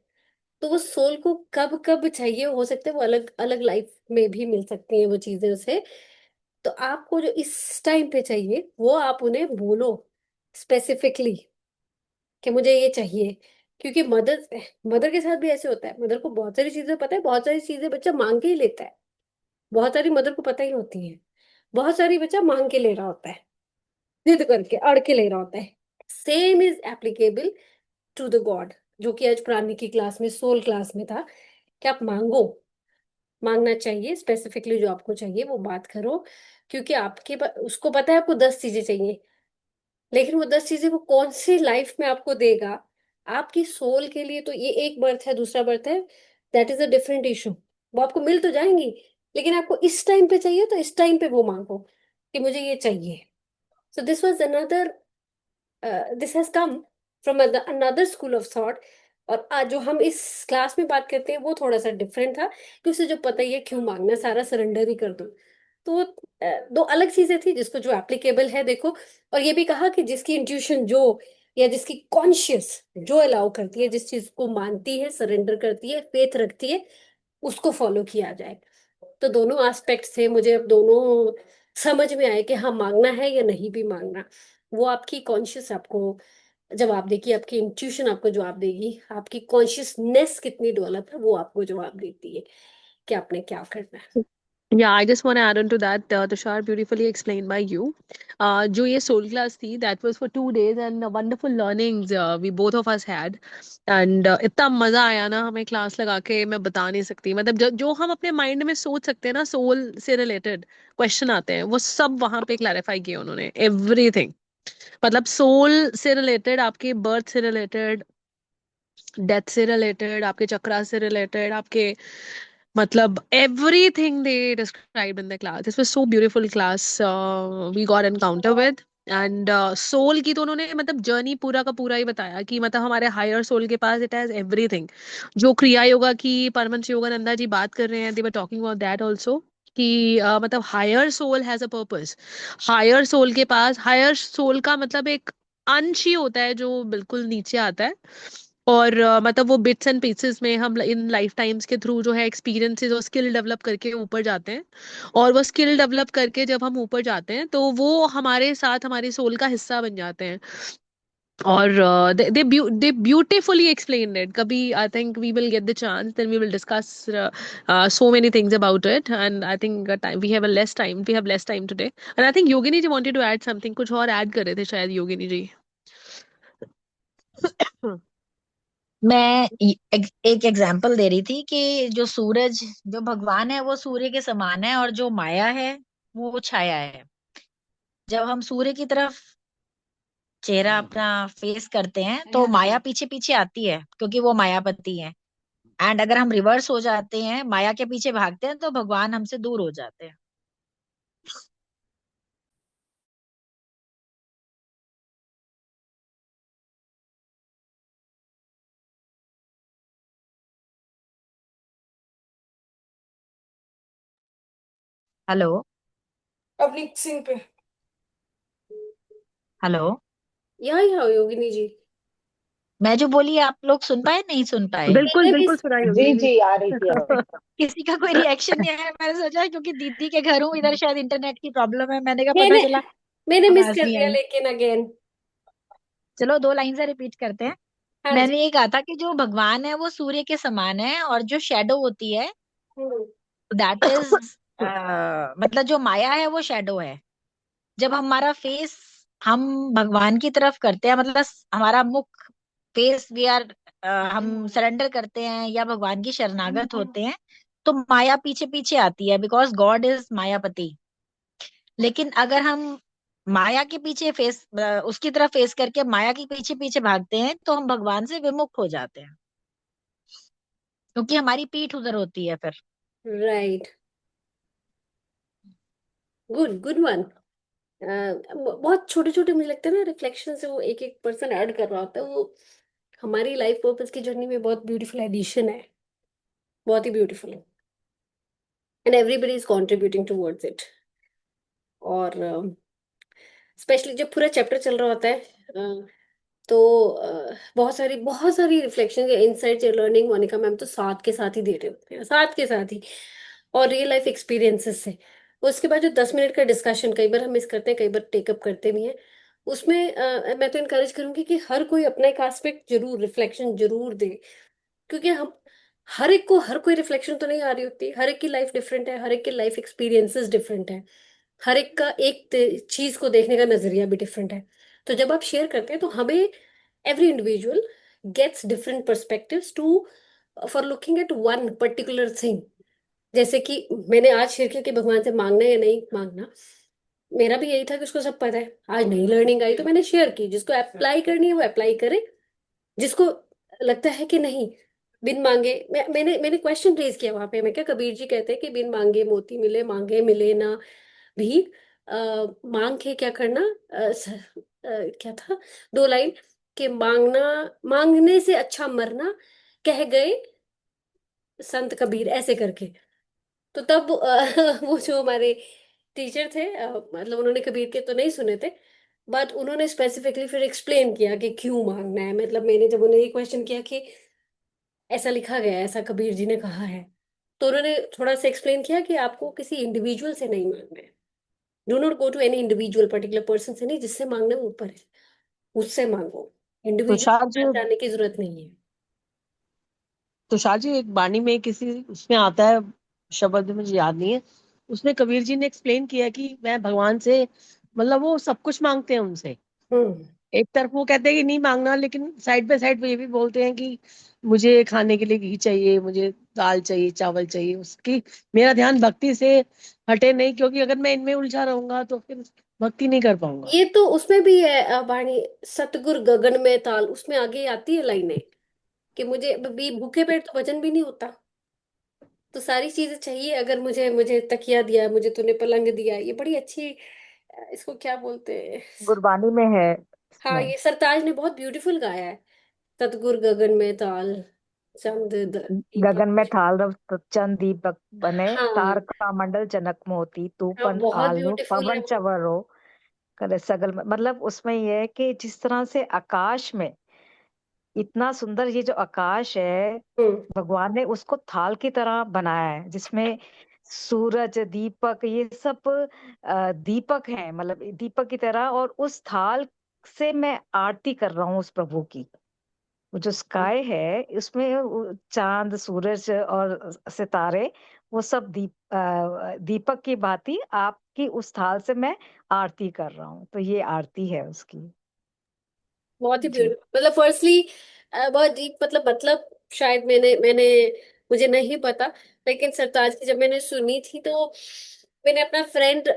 तो वो सोल को कब कब चाहिए, हो सकता है वो अलग अलग लाइफ में भी मिल सकती हैं वो चीजें उसे। तो आपको जो इस टाइम पे चाहिए वो आप उन्हें बोलो स्पेसिफिकली कि मुझे ये चाहिए। क्योंकि मदर मदर के साथ भी ऐसे होता है, मदर को बहुत सारी चीजें पता है, बहुत सारी चीजें बच्चा मांग के ही लेता है, बहुत सारी मदर को पता ही होती है, बहुत सारी बच्चा मांग के ले रहा होता है, जिद करके अड़ के ले रहा होता है। Same is applicable to the God, जो कि आज प्राणी की क्लास में, सोल क्लास में था, कि आप मांगो, मांगना चाहिए, स्पेसिफिकली जो आपको चाहिए वो बात करो। क्योंकि उसको पता है आपको 10 चीजें चाहिए, लेकिन वो 10 चीजें वो कौन सी लाइफ में आपको देगा, आपकी सोल के लिए तो ये एक बर्थ है, दूसरा बर्थ है, that is a different issue. वो आपको मिल तो जाएंगी, लेकिन आपको इस टाइम पे चाहिए तो इस टाइम पे वो मांगो कि मुझे ये चाहिए। So this was another, this has come from another school of thought. और आज जो हम इस क्लास में बात करते हैं वो थोड़ा सा डिफरेंट था, कि उसे जो पता ही है क्यों मांगना, सारा सरेंडर ही कर दो। तो वो, दो अलग चीजें थी, जिसको जो एप्लीकेबल है देखो। और ये भी कहा कि जिसकी इंट्यूशन जो, या जिसकी कॉन्शियस जो अलाउ करती है, जिस चीज को मानती है, सरेंडर करती है, फेथ रखती है, उसको फॉलो किया जाए। तो दोनों एस्पेक्ट थे, मुझे अब दोनों समझ में आए कि हाँ, मांगना है या नहीं भी मांगना, वो आपकी कॉन्शियस आपको जवाब देगी, आपकी इंट्यूशन आपको जवाब देगी, आपकी कॉन्शियसनेस कितनी डेवलप है वो आपको जवाब देती है कि आपने क्या करना है।
Yeah, I just want to add on to that, Tushar, beautifully explained by you. जो ये soul class थी, that was for 2 days and wonderful learnings we both of us had. And इतना मजा आया ना हमें क्लास लगा के, मैं बता नहीं सकती। मतलब जो हम अपने माइंड में सोच सकते हैं ना, सोल से रिलेटेड क्वेश्चन आते हैं, वो सब वहां पे क्लैरिफाई किए उन्होंने, एवरीथिंग। मतलब सोल से रिलेटेड, आपके बर्थ से रिलेटेड, डेथ से रिलेटेड, आपके चक्रा से रिलेटेड, आपके मतलब everything they described in the class. This was so beautiful class we got encounter with. And soul की तो उन्होंने मतलब जर्नी पूरा का पूरा ही बताया कि मतलब हमारे हायर सोल के पास इट हैज एवरीथिंग। जो क्रिया योगा की परमंश योगानंदा जी बात कर रहे हैं, they were talking about that also, कि मतलब higher soul has a purpose. Higher soul के पास, हायर सोल का मतलब एक अंश ही होता है जो बिल्कुल नीचे आता है। और मतलब वो बिट्स एंड पीसेस में हम इन लाइफ टाइम्स के थ्रू जो है एक्सपीरियंसेस और स्किल डेवलप करके ऊपर जाते हैं। और वो स्किल डेवलप करके जब हम ऊपर जाते हैं तो वो हमारे साथ हमारे सोल का हिस्सा बन जाते हैं। और दे ब्यूटिफुली एक्सप्लेन्ड इट। कभी I think we will get the chance, then we will discuss so many things about it. And I think time we have less time, we have less time today. And I think Yogini ji wanted to add something, कुछ और add कर रहे थे शायद योगिनी जी।
मैं एक example दे रही थी कि जो सूरज, जो भगवान है वो सूर्य के समान है, और जो माया है वो छाया है। जब हम सूर्य की तरफ चेहरा अपना फेस करते हैं तो माया पीछे पीछे आती है, क्योंकि वो मायापति है। एंड अगर हम रिवर्स हो जाते हैं, माया के पीछे भागते हैं, तो भगवान हमसे दूर हो जाते हैं। हेलो।
अपनी सिंह पे।
हेलो।
यहाँ योगिनी जी।
मैं जो बोली आप लोग सुन पाए, नहीं सुन पाए?
बिल्कुल
मैंने भी
बिल्कुल सुना
जी
योगिनी जी।
जी आ रही थी आवाज।
किसी का कोई रिएक्शन नहीं आया। मैंने सोचा क्योंकि दीदी के घर हूँ, इधर शायद इंटरनेट की प्रॉब्लम है, मैंने कहा पता
मैंने
चला
मैंने मिस
आवाज
कर
नहीं
दिया
आई।
लेकिन अगेन।
चलो 2 लाइन से रिपीट करते हैं।
हाँ जी।
मैंने ये कहा था कि जो भगवान है वो सूर्य के समान है, और जो शेडो होती है
हम्म।
दैट इज मतलब जो माया है वो शेडो है। जब हमारा फेस हम भगवान की तरफ करते हैं, मतलब हमारा मुख, फेस वी आर, हम सरेंडर करते हैं या भगवान की शरणागत होते हैं, तो माया पीछे पीछे आती है, बिकॉज गॉड इज मायापति। लेकिन अगर हम माया के पीछे उसकी तरफ फेस करके माया के पीछे पीछे भागते हैं, तो हम भगवान से विमुख हो जाते हैं, क्योंकि हमारी पीठ उधर होती है फिर।
राइट। Good good one. बहुत छोटे छोटे मुझे लगता है ना रिफ्लेक्शन से वो एक एक पर्सन ऐड कर रहा होता है, वो हमारी लाइफ पर्पस की जर्नी में बहुत ब्यूटीफुल एडिशन है। बहुत ही ब्यूटीफुल है। And everybody is contributing towards it. और स्पेशली जब पूरा चैप्टर चल रहा होता है, तो बहुत सारी रिफ्लेक्शन या इंसाइट्स या लर्निंग मोनिका मैम तो साथ के साथ ही दे रहे होते हैं, साथ के साथ ही, और रियल लाइफ एक्सपीरियंसेस से। उसके बाद जो 10 मिनट का डिस्कशन कई बार हम मिस करते हैं, कई बार टेकअप करते भी हैं, उसमें मैं तो इनकरेज करूंगी कि हर कोई अपना एक एस्पेक्ट जरूर, रिफ्लेक्शन जरूर दे। क्योंकि हम हर एक को हर कोई रिफ्लेक्शन तो नहीं आ रही होती, हर एक की लाइफ डिफरेंट है, हर एक की लाइफ एक्सपीरियंसेस डिफरेंट है, हर एक का एक चीज को देखने का नजरिया भी डिफरेंट है। तो जब आप शेयर करते हैं तो हमें every individual gets different perspectives to for looking at one particular thing. जैसे कि मैंने आज शेयर किया कि भगवान से मांगना या नहीं मांगना, मेरा भी यही था कि उसको सब पता है। आज नई लर्निंग आई तो मैंने शेयर की, जिसको अप्लाई करनी है वो अप्लाई करे, जिसको लगता है कि नहीं बिन मांगे, मैंने क्वेश्चन रेज किया वहां पे। मैं क्या, कबीर जी कहते हैं कि बिन मांगे मोती मिले, मांगे मिले ना भीख। मांग के क्या करना, क्या था, 2 लाइन कि मांगना, मांगने से अच्छा मरना, कह गए संत कबीर, ऐसे करके। तो तब वो जो हमारे टीचर थे, मतलब उन्होंने कबीर के तो नहीं सुने थे, बट उन्होंने स्पेसिफिकली फिर एक्सप्लेन किया कि क्यों मांगना है। मतलब मैंने जब उन्हें ये क्वेश्चन किया कि ऐसा लिखा गया है, ऐसा कबीर जी ने कहा है, तो उन्होंने थोड़ा सा एक्सप्लेन किया कि आपको किसी इंडिविजुअल से नहीं मांगना है। Do not go to any individual particular person से नहीं, जिससे मांगना है वो ऊपर है, उससे मांगो। इंडिविजुअल
तुषार
के
जी,
पास जाने की जरूरत नहीं है।
तुषार जी एक वाणी में किसी उसमें आता है, शब्द मुझे याद नहीं है, उसमें कबीर जी ने एक्सप्लेन किया कि मैं भगवान से, मतलब वो सब कुछ मांगते हैं उनसे।
हम्म।
एक तरफ वो कहते हैं कि नहीं मांगना, लेकिन साइड बाय साइड वो ये भी बोलते हैं कि मुझे खाने के लिए घी चाहिए, मुझे दाल चाहिए, चावल चाहिए, उसकी मेरा ध्यान भक्ति से हटे नहीं, क्योंकि अगर मैं इनमें उलझा रहूंगा तो फिर भक्ति नहीं कर पाऊंगा।
ये तो उसमें भी है वाणी, सतगुर गगन में ताल, उसमें आगे आती है लाइनें कि मुझे भी भूखे पेट तो भजन भी नहीं होता। तो सारी चीजें चाहिए। अगर मुझे मुझे तकिया दिया, मुझे तूने पलंग दिया, ये बड़ी अच्छी, इसको क्या बोलते हैं।
गुरबानी में है
हाँ,
इसमें।
ये सरताज ने बहुत ब्यूटीफुल गाया है। सतगुर गगन में ताल, चंद
गगन में
दीपक।
थाल चंद दीपक बने,
हाँ।
तार का मंडल जनक मोती,
हाँ,
तूफन
बहुत
आलो
ब्यूटीफुल है
पवन
वो।
चवरो करे सगल मतलब उसमें ये है कि जिस तरह से आकाश में इतना सुंदर ये जो आकाश है,
हम्म।
भगवान ने उसको थाल की तरह बनाया है, जिसमें सूरज दीपक ये सब दीपक हैं, मतलब दीपक की तरह, और उस थाल से मैं आरती कर रहा हूँ उस प्रभु की। वो जो स्काई है उसमें चांद सूरज और सितारे, वो सब दीपक की भांति आपकी उस थाल से मैं आरती कर रहा हूँ, तो ये आरती है उसकी।
बहुत ही
जी।
ब्यूटीफुल। मतलब फर्स्टली बहुत डीप, मतलब शायद मैंने मुझे नहीं पता, लेकिन सरताज की जब मैंने सुनी थी तो मैंने अपना friend,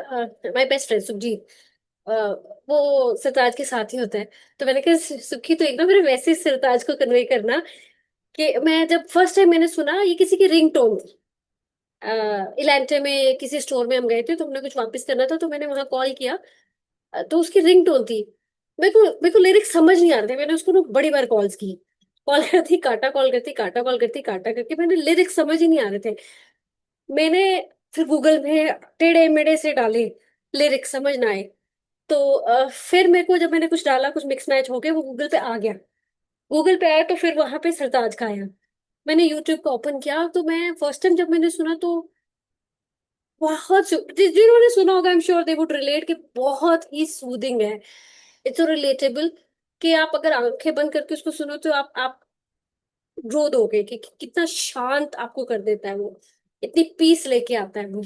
my best friend Sukhjeet, uh, वो सरताज के साथ ही होता है, तो मैंने कहा सुखी तो एक ना मेरे वैसे ही सरताज को कन्वे करना कि मैं जब फर्स्ट टाइम मैंने सुना ये किसी की रिंग टोन थी। इलांटे में किसी स्टोर में हम गए थे तो हमने कुछ वापस करना था तो मैंने वहां कॉल किया, तो उसकी रिंग टोन थी। मेरे को लिरिक्स समझ नहीं आ रहे थे, मैंने उसको ना बड़ी बार कॉल्स की, कॉल करती काटा, कॉल करती काटा, कॉल करती काटा करके मैंने लिरिक्स समझ ही नहीं आ रहे थे। मैंने फिर गूगल में टेढ़े मेढ़े से डाले, लिरिक्स समझ ना आए, तो फिर मेरे को जब मैंने कुछ डाला, कुछ मिक्स मैच हो गया, वो गूगल पे आ गया। गूगल पे आया तो फिर वहां पे सरताज का आया। मैंने यूट्यूब को ओपन किया तो मैं फर्स्ट टाइम जब मैंने सुना तो बहुत जिन्होंने सुना होगा I am sure they would relate, कि बहुत ही सूदिंग है, इट्स सो रिलेटेबल, कि आप अगर आंखें बंद करके उसको सुनो तो आप रो दोगे कि कितना शांत आपको कर देता है वो, इतनी पीस लेके आता है वो।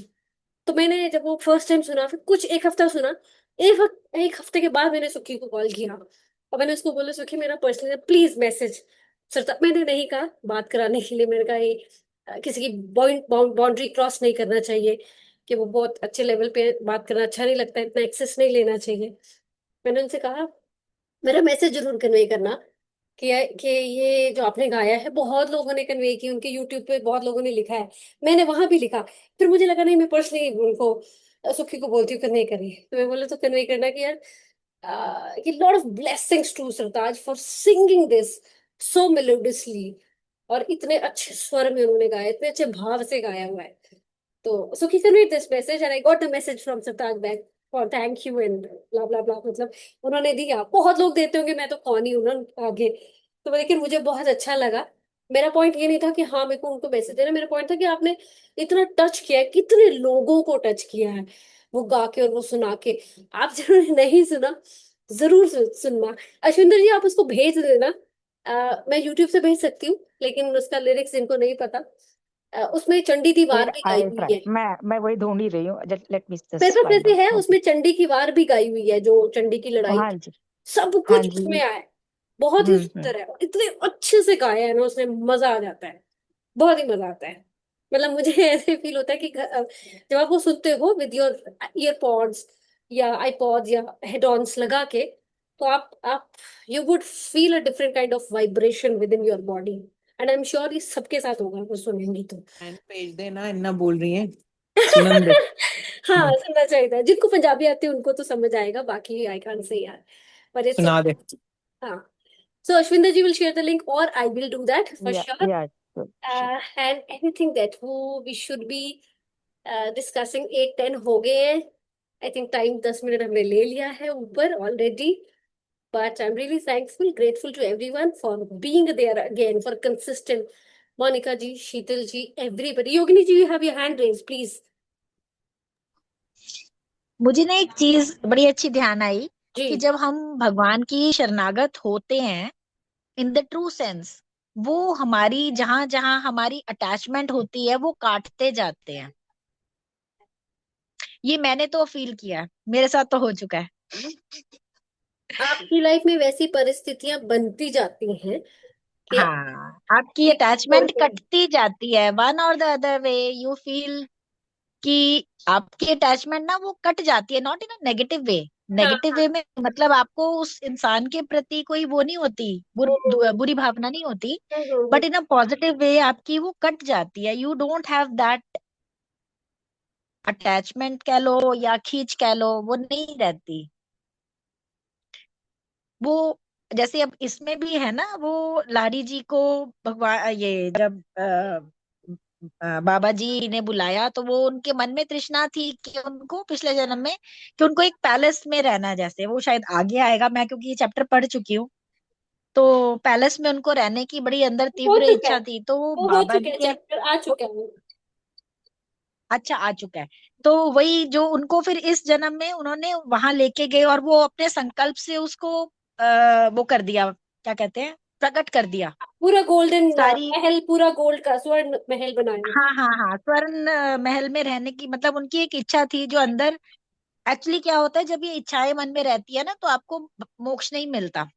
तो मैंने जब वो फर्स्ट टाइम सुना, फिर कुछ एक हफ्ता सुना, एक हफ्ते के बाद मैंने सुखी को कॉल किया और मैंने उसको बोला सुखी मेरा पर्सनल प्लीज मैसेज। सर मैंने नहीं कहा बात कराने के लिए, मैंने कहा ये किसी की बाउंड्री क्रॉस नहीं करना चाहिए, कि वो बहुत अच्छे लेवल पे बात करना अच्छा नहीं लगता, इतना एक्सेस नहीं लेना चाहिए। मैंने उनसे कहा मेरा मैसेज जरूर कन्वे करना कि ये जो आपने गाया है बहुत लोगों ने कन्वे की, उनके यूट्यूब पे बहुत लोगों ने लिखा है, मैंने वहां भी लिखा। फिर मुझे लगा नहीं मैं पर्सनली उनको सुखी को बोलती हूँ कन्वे करिए, तो मैं बोला तो कन्वे करना कि यार कि lot of blessings to Sartaj for singing this so melodiously, और इतने अच्छे स्वर में उन्होंने गाया, इतने अच्छे भाव से गाया हुआ है। तो Sukhi convey this message and I got the message from Sartaj back for thank you and blah blah blah, मतलब उन्होंने दिया, बहुत लोग देते होंगे, मैं तो कौन ही हूं ना आगे। तो लेकिन मुझे बहुत अच्छा लगा। मेरा पॉइंट ये नहीं था कि हाँ मेरे को उनको मैसेज देना, मेरा पॉइंट था कि आपने इतना टच किया है, कितने लोगों को टच किया है वो गा के और वो सुना के। आप जिन्होंने नहीं सुना जरूर सुनना। अश्विंदर जी आप उसको भेज देना, मैं यूट्यूब से भेज सकती हूँ लेकिन उसका लिरिक्स इनको नहीं पता। उसमें चंडी की वार भी गाई
आई
हुई
ट्राई,
है,
मैं वही ढूंढ ही रही हूँ, लेट मी
मेरे
जस्ट
पास
फाइंड
ऐसे है,
आउट।
उसमें चंडी की वार भी गाई हुई है, जो चंडी की लड़ाई
हाँ
थी,
जी।
सब
हाँ
कुछ
जी।
उसमें आया है। बहुत ही सुंदर है, इतने अच्छे से गाया है ना उसने, मजा आ जाता है, बहुत ही मजा आता है। मतलब मुझे ऐसे फील होता है कि जब आप वो सुनते हो विद योर ईयरपॉड्स या आईपॉड्स या हेडॉन्स लगा के, तो आप you would feel a different kind of vibration with in your body, and I am sure ये सबके साथ होगा वो सुनेंगी तो।
मैंने भेज देना, इन्ना बोल रही है सुनन दे।
हाँ सुनना चाहिए था, जिनको पंजाबी आती है उनको तो समझ आएगा, बाकी आई कांट से यार, पर इट्स
सुना दे।
हाँ। So Ashwinder ji will share the link or I will do that for
या
sure.
या sure.
And anything that we should be discussing 8-10 हो गए हैं। I think टाइम 10 मिनट हमने ले लिया है ऊपर already. But I'm really thankful, grateful to everyone for being there again, for consistent. Monica ji, Sheetal ji, everybody. Yogini ji, you have your hand raised, please.
मुझे ना एक चीज बड़ी अच्छी ध्यान आई
जी।
कि जब हम भगवान की शरणागत होते हैं इन द ट्रू सेंस, वो हमारी जहां जहां हमारी अटैचमेंट होती है वो काटते जाते हैं। ये मैंने तो फील किया है, मेरे साथ तो हो चुका है।
आपकी लाइफ में वैसी परिस्थितियां बनती जाती हैं कि
हाँ, आपकी
एक छोड़
अटैचमेंट
के
कटती जाती है, वन और the other way you feel कि आपकी अटैचमेंट ना वो कट जाती है, not in a negative way.
हाँ
नेगेटिव
हाँ।
वे में मतलब आपको उस इंसान के प्रति कोई वो नहीं होती, बुरी भावना नहीं होती, but in a positive way आपकी वो कट जाती है। You don't have that attachment कह लो या खींच कह लो, वो नहीं रहती वो। जैसे अब इसमें भी है ना, वो लारी जी को भगवान ये जब बाबा जी ने बुलाया तो वो उनके मन में तृष्णा थी कि उनको पिछले जन्म में कि उनको एक पैलेस में रहना है, जैसे वो शायद आगे आएगा, मैं क्योंकि ये चैप्टर पढ़ चुकी हूँ, तो पैलेस में उनको रहने की बड़ी अंदर
हो
तीव्र
चुका है,
इच्छा थी, तो वो
वो हो
बाबा
चुका
जी
है,
के
चैप्टर आ चुका है।
अच्छा आ चुका है। तो वही जो उनको फिर इस जन्म में उन्होंने वहां लेके गए और वो अपने संकल्प से उसको वो कर दिया, क्या कहते हैं, प्रकट कर दिया
पूरा गोल्डन
सारी।
महल, पूरा गोल्ड का स्वर्ण महल बनाया।
हाँ हाँ हाँ, स्वर्ण महल में रहने की मतलब उनकी एक इच्छा थी जो अंदर। एक्चुअली क्या होता है, जब ये इच्छाएं मन में रहती है ना तो आपको मोक्ष नहीं मिलता,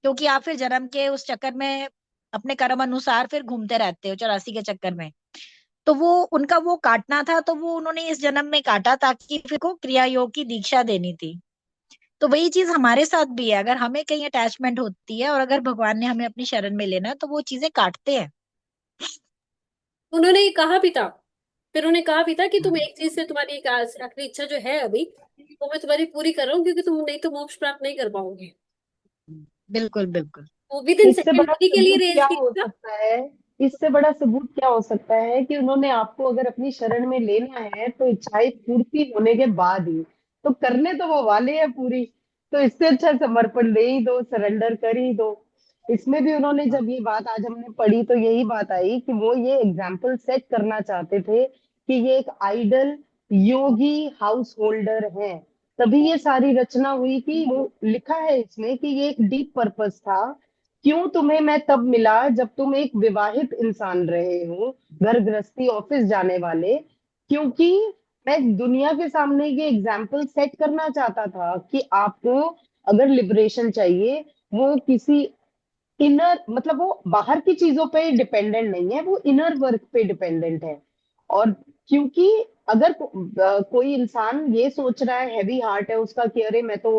क्योंकि आप फिर जन्म के उस चक्कर में अपने कर्म अनुसार फिर घूमते रहते हो 84 के चक्कर में। तो वो उनका वो काटना था, तो वो उन्होंने इस जन्म में काटा ताकि फिर को क्रिया योग की दीक्षा देनी थी। तो वही चीज हमारे साथ भी है, अगर हमें कहीं अटैचमेंट होती है और अगर भगवान ने हमें अपनी शरण में लेना है तो वो चीजें काटते हैं।
उन्होंने ये कहा भी था, फिर उन्होंने कहा भी था कि तुम एक चीज से, तुम्हारी एक आखिरी इच्छा जो है अभी, वो मैं तुम्हारी पूरी कर रहा हूँ, क्योंकि तुम नहीं तो मोक्ष प्राप्त नहीं कर पाओगे।
बिल्कुल बिल्कुल।
वो विद इन
इससे
सेकंड
बड़ा
उन्हीं के लिए
सबूत
रेज
क्या हो
किया था।
सकता है? इससे बड़ा सबूत क्या हो सकता है कि उन्होंने आपको अगर अपनी शरण में लेना है तो इच्छाएं पूर्ति होने के बाद ही, तो करने तो वो वाले हैं पूरी। तो इससे अच्छा समर्पण दे ही दो, सरेंडर कर ही दो। इसमें भी उन्होंने जब ये बात आज हमने पढ़ी तो यही बात आई कि वो ये एग्जाम्पल सेट करना चाहते थे कि ये एक आइडल योगी हाउस होल्डर है। तभी ये सारी रचना हुई कि वो लिखा है इसमें कि ये एक डीप पर्पस था। क्यों तुम्हें मैं तब मिला जब तुम एक विवाहित इंसान रहे हो, घर गृहस्थी ऑफिस जाने वाले। क्योंकि मैं दुनिया के सामने ये एग्जाम्पल सेट करना चाहता था कि आपको अगर लिबरेशन चाहिए, वो किसी इनर, मतलब वो बाहर की चीजों पे डिपेंडेंट नहीं है, वो इनर वर्क पे डिपेंडेंट है। और क्योंकि अगर कोई इंसान ये सोच रहा है, हैवी हार्ट है उसका कि अरे मैं तो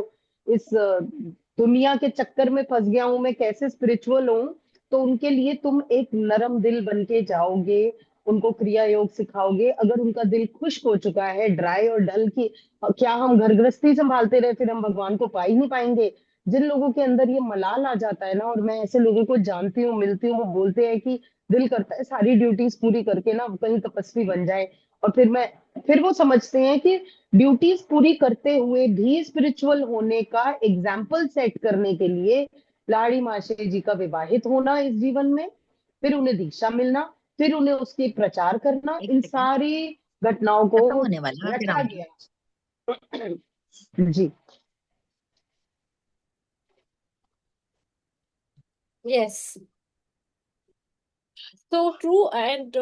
इस दुनिया के चक्कर में फंस गया हूं, मैं कैसे स्पिरिचुअल हूं, तो उनके लिए तुम एक नरम दिल बन के जाओगे, उनको क्रिया योग सिखाओगे। अगर उनका दिल खुश्क हो चुका है, ड्राई और डल की, क्या हम घर गृहस्थी संभालते रहे फिर हम भगवान को पा ही नहीं पाएंगे? जिन लोगों के अंदर ये मलाल आ जाता है ना, और मैं ऐसे लोगों को जानती हूँ, मिलती हूँ, वो बोलते हैं कि दिल करता है सारी ड्यूटीज पूरी करके ना कहीं तपस्वी बन जाए। और फिर वो समझते हैं कि ड्यूटीज पूरी करते हुए भी स्पिरिचुअल होने का एग्जाम्पल सेट करने के लिए लाड़ी माशे जी का विवाहित होना इस जीवन में, फिर उन्हें दीक्षा मिलना, फिर उन्हें उसके प्रचार करना,
एक
इन
सेकंड,
सारी घटनाओं को
खत्म होने वाला है, फिर
रचा
आऊंगी।
गया। जी।
Yes, so true. And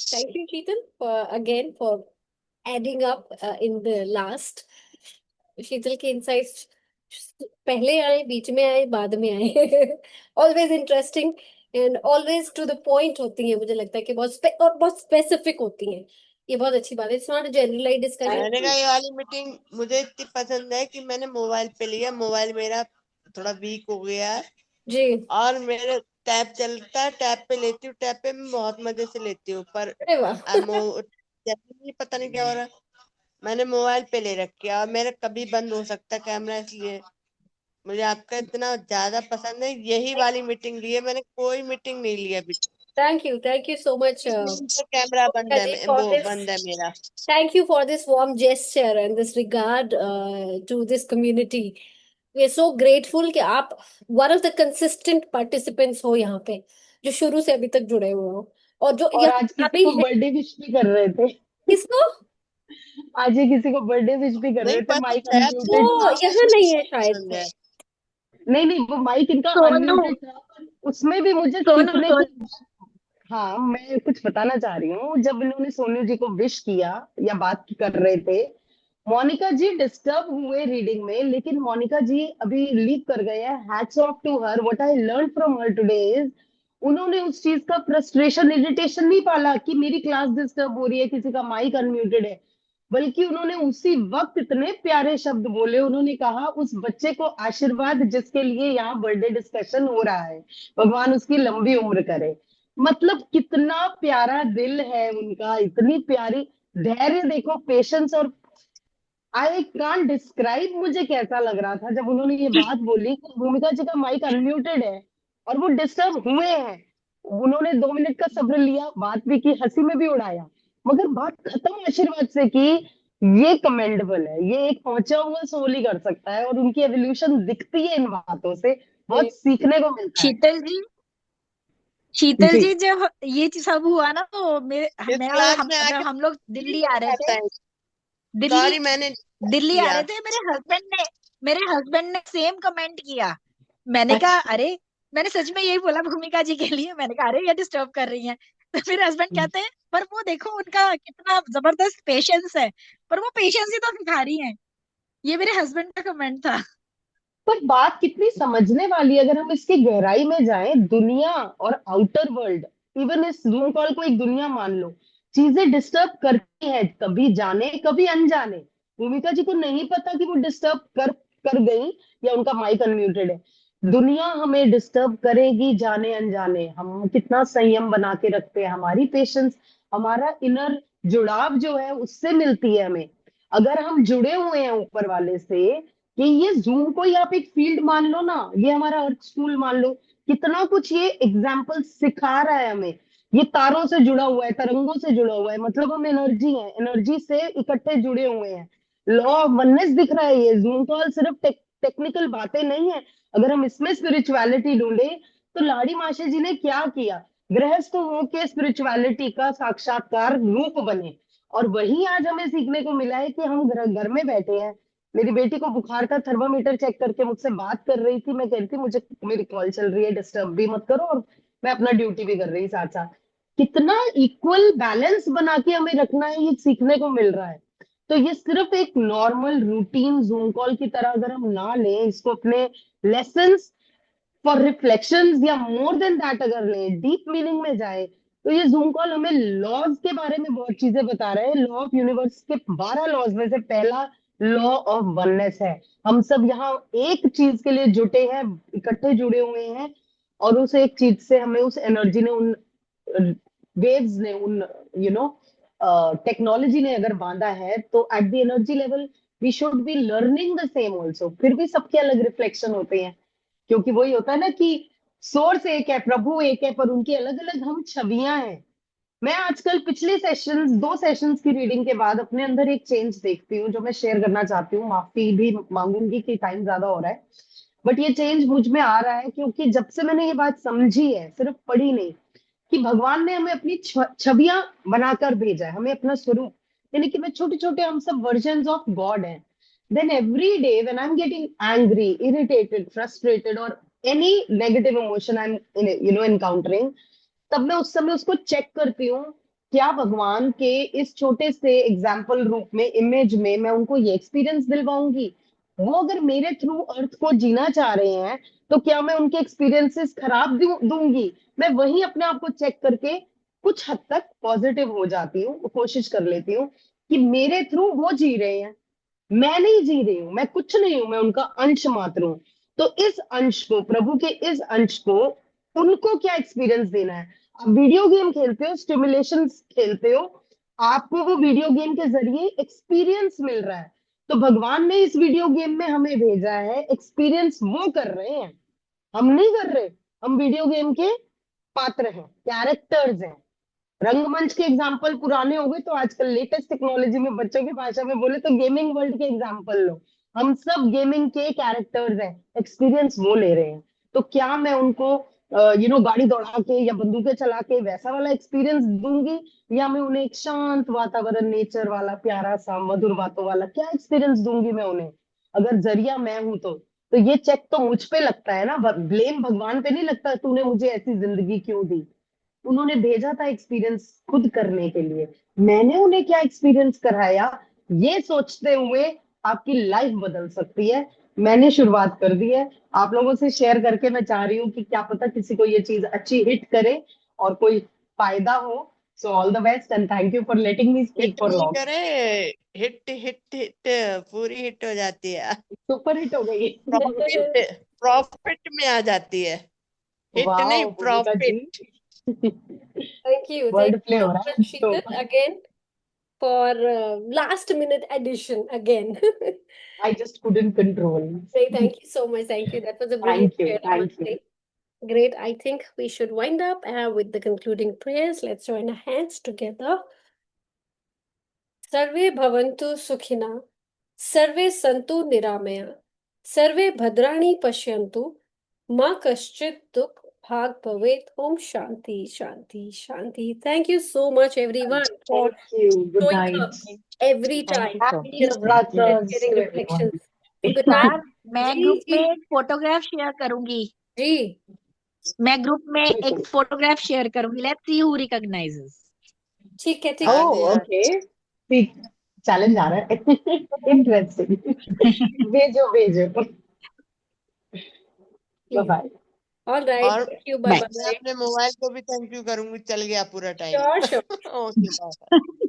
thank you, Sheetal, again for adding up in the last. शीतल के insights पहले आए, बीच में आए, बाद में आए। Always interesting and always to the point होती है। मुझे लगता है कि और बहुत स्पेसिफिक होती हैं। ये बहुत अच्छी बात है, इट्स नॉट जनरलाइज
मैंने कहा
डिस्कशन।
ये वाली मीटिंग मुझे इतनी पसंद है कि मैंने मोबाइल पे लिया। मोबाइल मेरा थोड़ा वीक हो गया है
जी।
और मेरे टैब चलता है, टैब पे लेती हूँ, टैब पे मैं बहुत मजे से लेती हूँ, पर
अरे वाह।
जैसे नहीं, पता नहीं क्या हो रहा है। मैंने मोबाइल पे ले रखी है और मेरा कभी बंद हो सकता है कैमरा, इसलिए मुझे आपका इतना ज्यादा पसंद है। यही वाली मीटिंग ली है मैंने, कोई मीटिंग नहीं ली अभी।
Thank you so much
camera बंद है,
जी फॉर
वो
दिस।
बंद है मेरा।
Thank you for this warm gesture and this regard to this community. We are so grateful कि आप one of the consistent participants हो यहाँ पे, जो शुरू से अभी तक जुड़े हुए हो, और जो
और आज
यहाँ
किसी
अभी
को
है।
बर्थडे विश भी कर रहे थे।
किसको?
आज ये किसी को बर्थडे विश भी कर
नहीं
रहे थे, माइक
पसंद है,
अनम्यूटेड
वो
था।
यहाँ नहीं है शायद
पसंद
से।
है।
नहीं नहीं, वो माइक इनका
सोनू,
अनम्यूटेड था, पर उसमें भी मुझे
सोनू
सीखने
सोनू
की। हाँ, मैं कुछ बताना चाह रही हूँ। जब इन्होंने सोनू जी को विश किया या बात कर रहे थे, मोनिका जी डिस्टर्ब हुए रीडिंग में, लेकिन मोनिका जी अभी लीव कर गए हैं। Hats off to her. What I learn from her today is, उन्होंने उस चीज का फ्रस्ट्रेशन, इरिटेशन नहीं पाला कि मेरी क्लास डिस्टर्ब हो रही है, किसी का माइक अनम्यूटेड है, बल्कि उन्होंने उसी वक्त इतने प्यारे शब्द बोले। उन्होंने कहा उस बच्चे को आशीर्वाद जिसके लिए यहाँ बर्थडे डिस्कशन हो रहा है, भगवान उसकी लंबी उम्र करे। मतलब कितना प्यारा दिल है उनका, इतनी प्यारी धैर्य देखो, पेशेंस। और आई कांट डिस्क्राइब मुझे कैसा लग रहा था जब उन्होंने ये बात बोली कि भूमिका जी का माइक अनम्यूटेड है और वो डिस्टर्ब हुए हैं। उन्होंने 2 मिनट का सब्र लिया, बात भी की, हंसी में भी उड़ाया, मगर बात खत्म आशीर्वाद से की। ये कमेंडेबल है, ये एक पहुंचा हुआ सोल ही कर सकता है, और उनकी एवोल्यूशन दिखती है इन बातों से, बहुत सीखने को मिलता है।
शीतल जी, शीतल
जी।
जी, जब ये सब हुआ ना तो
इस
मैं और
क्लास में
जब
आके
हम लोग दिल्ली आ रहे
आता
थे,
है।
दिल्ली
सॉरी मैंने
दिल्ली आ
किया।
रहे थे, मेरे हस्बैंड ने सेम कमेंट किया। मैंने कहा
अच्छा।
अरे, मैंने सच में यही बोला भूमिका जी के लिए, मैंने कहा अरे ये डिस्टर्ब कर रही हैं। तो फिर हस्बैंड कहते हैं पर वो देखो उनका कितना जबरदस्त पेशेंस है, पर वो पेशेंस ही तो सिखा रही हैं। ये मेरे हस्बैंड का कमेंट था।
पर बात कितनी समझने वाली है अगर हम इसकी गहराई में जाएं। दुनिया और आउटर वर्ल्ड, इवन इस जूम कॉल को एक दुनिया मान लो, चीजें डिस्टर्ब करती हैं, कभी जाने कभी अनजाने। भूमिका जी को नहीं पता कि वो डिस्टर्ब कर कर गई या उनका माइक अनम्यूटेड है। दुनिया हमें डिस्टर्ब करेगी जाने अनजाने। हम कितना संयम बना के रखते हैं, हमारी पेशेंस, हमारा इनर जुड़ाव जो है उससे मिलती है हमें। अगर हम जुड़े हुए हैं ऊपर वाले से, कि ये जूम को ही आप एक फील्ड मान लो ना, ये हमारा अर्थ स्कूल मान लो, कितना कुछ ये एग्जाम्पल सिखा रहा है हमें। ये तारों से जुड़ा हुआ है, तरंगों से जुड़ा हुआ है, मतलब हम एनर्जी है, एनर्जी से इकट्ठे जुड़े हुए हैं। लॉ ऑफ वननेस दिख रहा है। ये जूम कॉल सिर्फ टेक्निकल बातें नहीं है। अगर हम इसमें स्पिरिचुअलिटी ढूंढे तो लाड़ी माशे जी ने क्या किया, गृहस्थ होके स्पिरिचुअलिटी का साक्षात्कार रूप बने। और वही आज हमें सीखने को मिला है कि हम घर में बैठे हैं। मेरी बेटी को बुखार का थर्मामीटर चेक करके मुझसे बात कर रही थी, मैं कह रही थी मुझे मेरी कॉल चल रही है, डिस्टर्ब भी मत करो, और मैं अपना ड्यूटी भी कर रही साथ साथ। कितना इक्वल बैलेंस बना के हमें रखना है, ये सीखने को मिल रहा है। तो ये सिर्फ एक नॉर्मल रूटीन जूम कॉल की तरह अगर हम ना लें इसको, अपने लेसन्स फॉर रिफ्लेक्शंस या मोर देन दैट अगर लें, डीप मीनिंग में जाए, तो ये जूम कॉल हमें लॉज के बारे में बहुत चीजें बता रहे हैं। लॉ ऑफ यूनिवर्स के 12 लॉज में से पहला लॉ ऑफ वननेस है। हम सब यहाँ एक चीज के लिए जुटे हैं, इकट्ठे जुड़े हुए हैं, और उस एक चीज से हमें उस एनर्जी ने, उन वेव्स ने, उन टेक्नोलॉजी ने अगर बांधा है, तो at the energy level we should be learning the same also. फिर भी सबके अलग रिफ्लेक्शन होते हैं, क्योंकि वही होता है ना कि सोर्स एक है, प्रभु एक है, पर उनकी अलग अलग हम छवियां हैं। मैं आजकल पिछले सेशंस, 2 सेशंस की रीडिंग के बाद अपने अंदर एक चेंज देखती हूँ जो मैं शेयर करना चाहती हूँ। माफी भी मांगूंगी कि टाइम ज्यादा हो रहा है, बट ये चेंज मुझ में आ रहा है क्योंकि जब से मैंने ये बात समझी है, सिर्फ पढ़ी नहीं, कि भगवान ने हमें अपनी छवियां बनाकर भेजा है, हमें अपना स्वरूप, यानी कि मैं छोटे छोटे, हम सब वर्जन ऑफ गॉड हैं। Then every day when I am getting angry, irritated, frustrated और any negative emotion I am encountering, तब मैं उस समय उसको चेक करती हूँ, क्या भगवान के इस छोटे से एग्जाम्पल रूप में, इमेज में, मैं उनको ये एक्सपीरियंस दिलवाऊंगी। वो अगर मेरे थ्रू अर्थ को जीना चाह रहे हैं, तो क्या मैं उनके एक्सपीरियंसेस खराब दूंगी? मैं वही अपने आप को चेक करके कुछ हद तक पॉजिटिव हो जाती हूँ, कोशिश कर लेती हूँ कि मेरे थ्रू वो जी रहे हैं, मैं नहीं जी रही हूँ, मैं कुछ नहीं हूं, मैं उनका अंश मात्र हूँ। तो इस अंश को, प्रभु के इस अंश को, उनको क्या एक्सपीरियंस देना है? आप वीडियो गेम खेलते हो, स्टिमुलेशन खेलते हो, आपको वो वीडियो गेम के जरिए एक्सपीरियंस मिल रहा है। तो भगवान ने इस वीडियो गेम में हमें भेजा है, एक्सपीरियंस वो कर रहे हैं, हम नहीं कर रहे। हम वीडियो गेम के पात्र हैं, कैरेक्टर्स हैं। रंगमंच के एग्जाम्पल पुराने हो गए, तो आजकल लेटेस्ट टेक्नोलॉजी में बच्चों की भाषा में बोले तो गेमिंग वर्ल्ड के एग्जाम्पल लो। हम सब गेमिंग के कैरेक्टर्स हैं, एक्सपीरियंस वो ले रहे हैं। तो क्या मैं उनको गाड़ी दौड़ा के या बंदूकें चला के वैसा वाला एक्सपीरियंस दूंगी, या मैं उन्हें एक शांत वातावरण, नेचर वाला, प्यारा सा, मधुर बातों वाला क्या एक्सपीरियंस दूंगी मैं उन्हें? अगर जरिया मैं हूं तो ये चेक तो मुझ पे लगता है ना, ब्लेम भगवान पे नहीं लगता, तूने मुझे ऐसी जिंदगी क्यों दी। उन्होंने भेजा था एक्सपीरियंस खुद करने के लिए, मैंने उन्हें क्या एक्सपीरियंस कराया, ये सोचते हुए आपकी लाइफ बदल सकती है। मैंने शुरुआत कर दी है, आप लोगों से शेयर करके मैं चाह रही हूँ कि क्या पता किसी को ये चीज अच्छी हिट करे और कोई फायदा हो। So all the best and thank you for letting me speak
hit
for
नहीं
लॉन्ग।
करे, हिट हिट हिट पूरी हिट हो जाती है,
सुपर हिट हो गई।
प्रॉफिट, प्रॉफिट में आ जाती है, हिट नहीं,
वाह Bhumika ji,
profit.
Thank you.
Word
Thank
play
you
हो
so
रहा
much,
है तो।
Sheetal, again for last minute addition again.
I just couldn't control.
Say thank you so much. Thank you. That was a brilliant
thank you,
share, I
thank
must
you.
say. Great. I think we should wind up with the concluding prayers. Let's join our hands together. सर्वे भवन्तु सुखिनः, सर्वे सन्तु निरामया, सर्वे भद्राणि पश्यन्तु, मा कश्चित् दुःख भाग् भवेत्। ओम शांति शांति शांति। Thank you so much everyone for
thank you, good
showing
night,
up every
Thank
time,
you so
happy
being
much. Thank
around
you.
and
Navratra
sharing
to everyone.
reflections. Good night.
यार मैं
जी
ग्रुप में
जी
एक photograph share करूंगी,
जी।
मैं group में एक
बिल्कुल।
Photograph share करूंगी, लेट्स सी हु रिकॉग्नाइजेस।
ठीक है ठीक
हाँ
है।
ओह
जी, हाँ
ओके, ठीक, चैलेंज आ रहा है। इंटरेस्टिंग। भेजो भेजो।
please.
बाय।
All right.
और
Thank you. Bye
bye.
मैं
bye.
अपने मोबाइल को भी थैंक यू करूंगी, चल गया पूरा time.
Sure, sure.
Okay bye.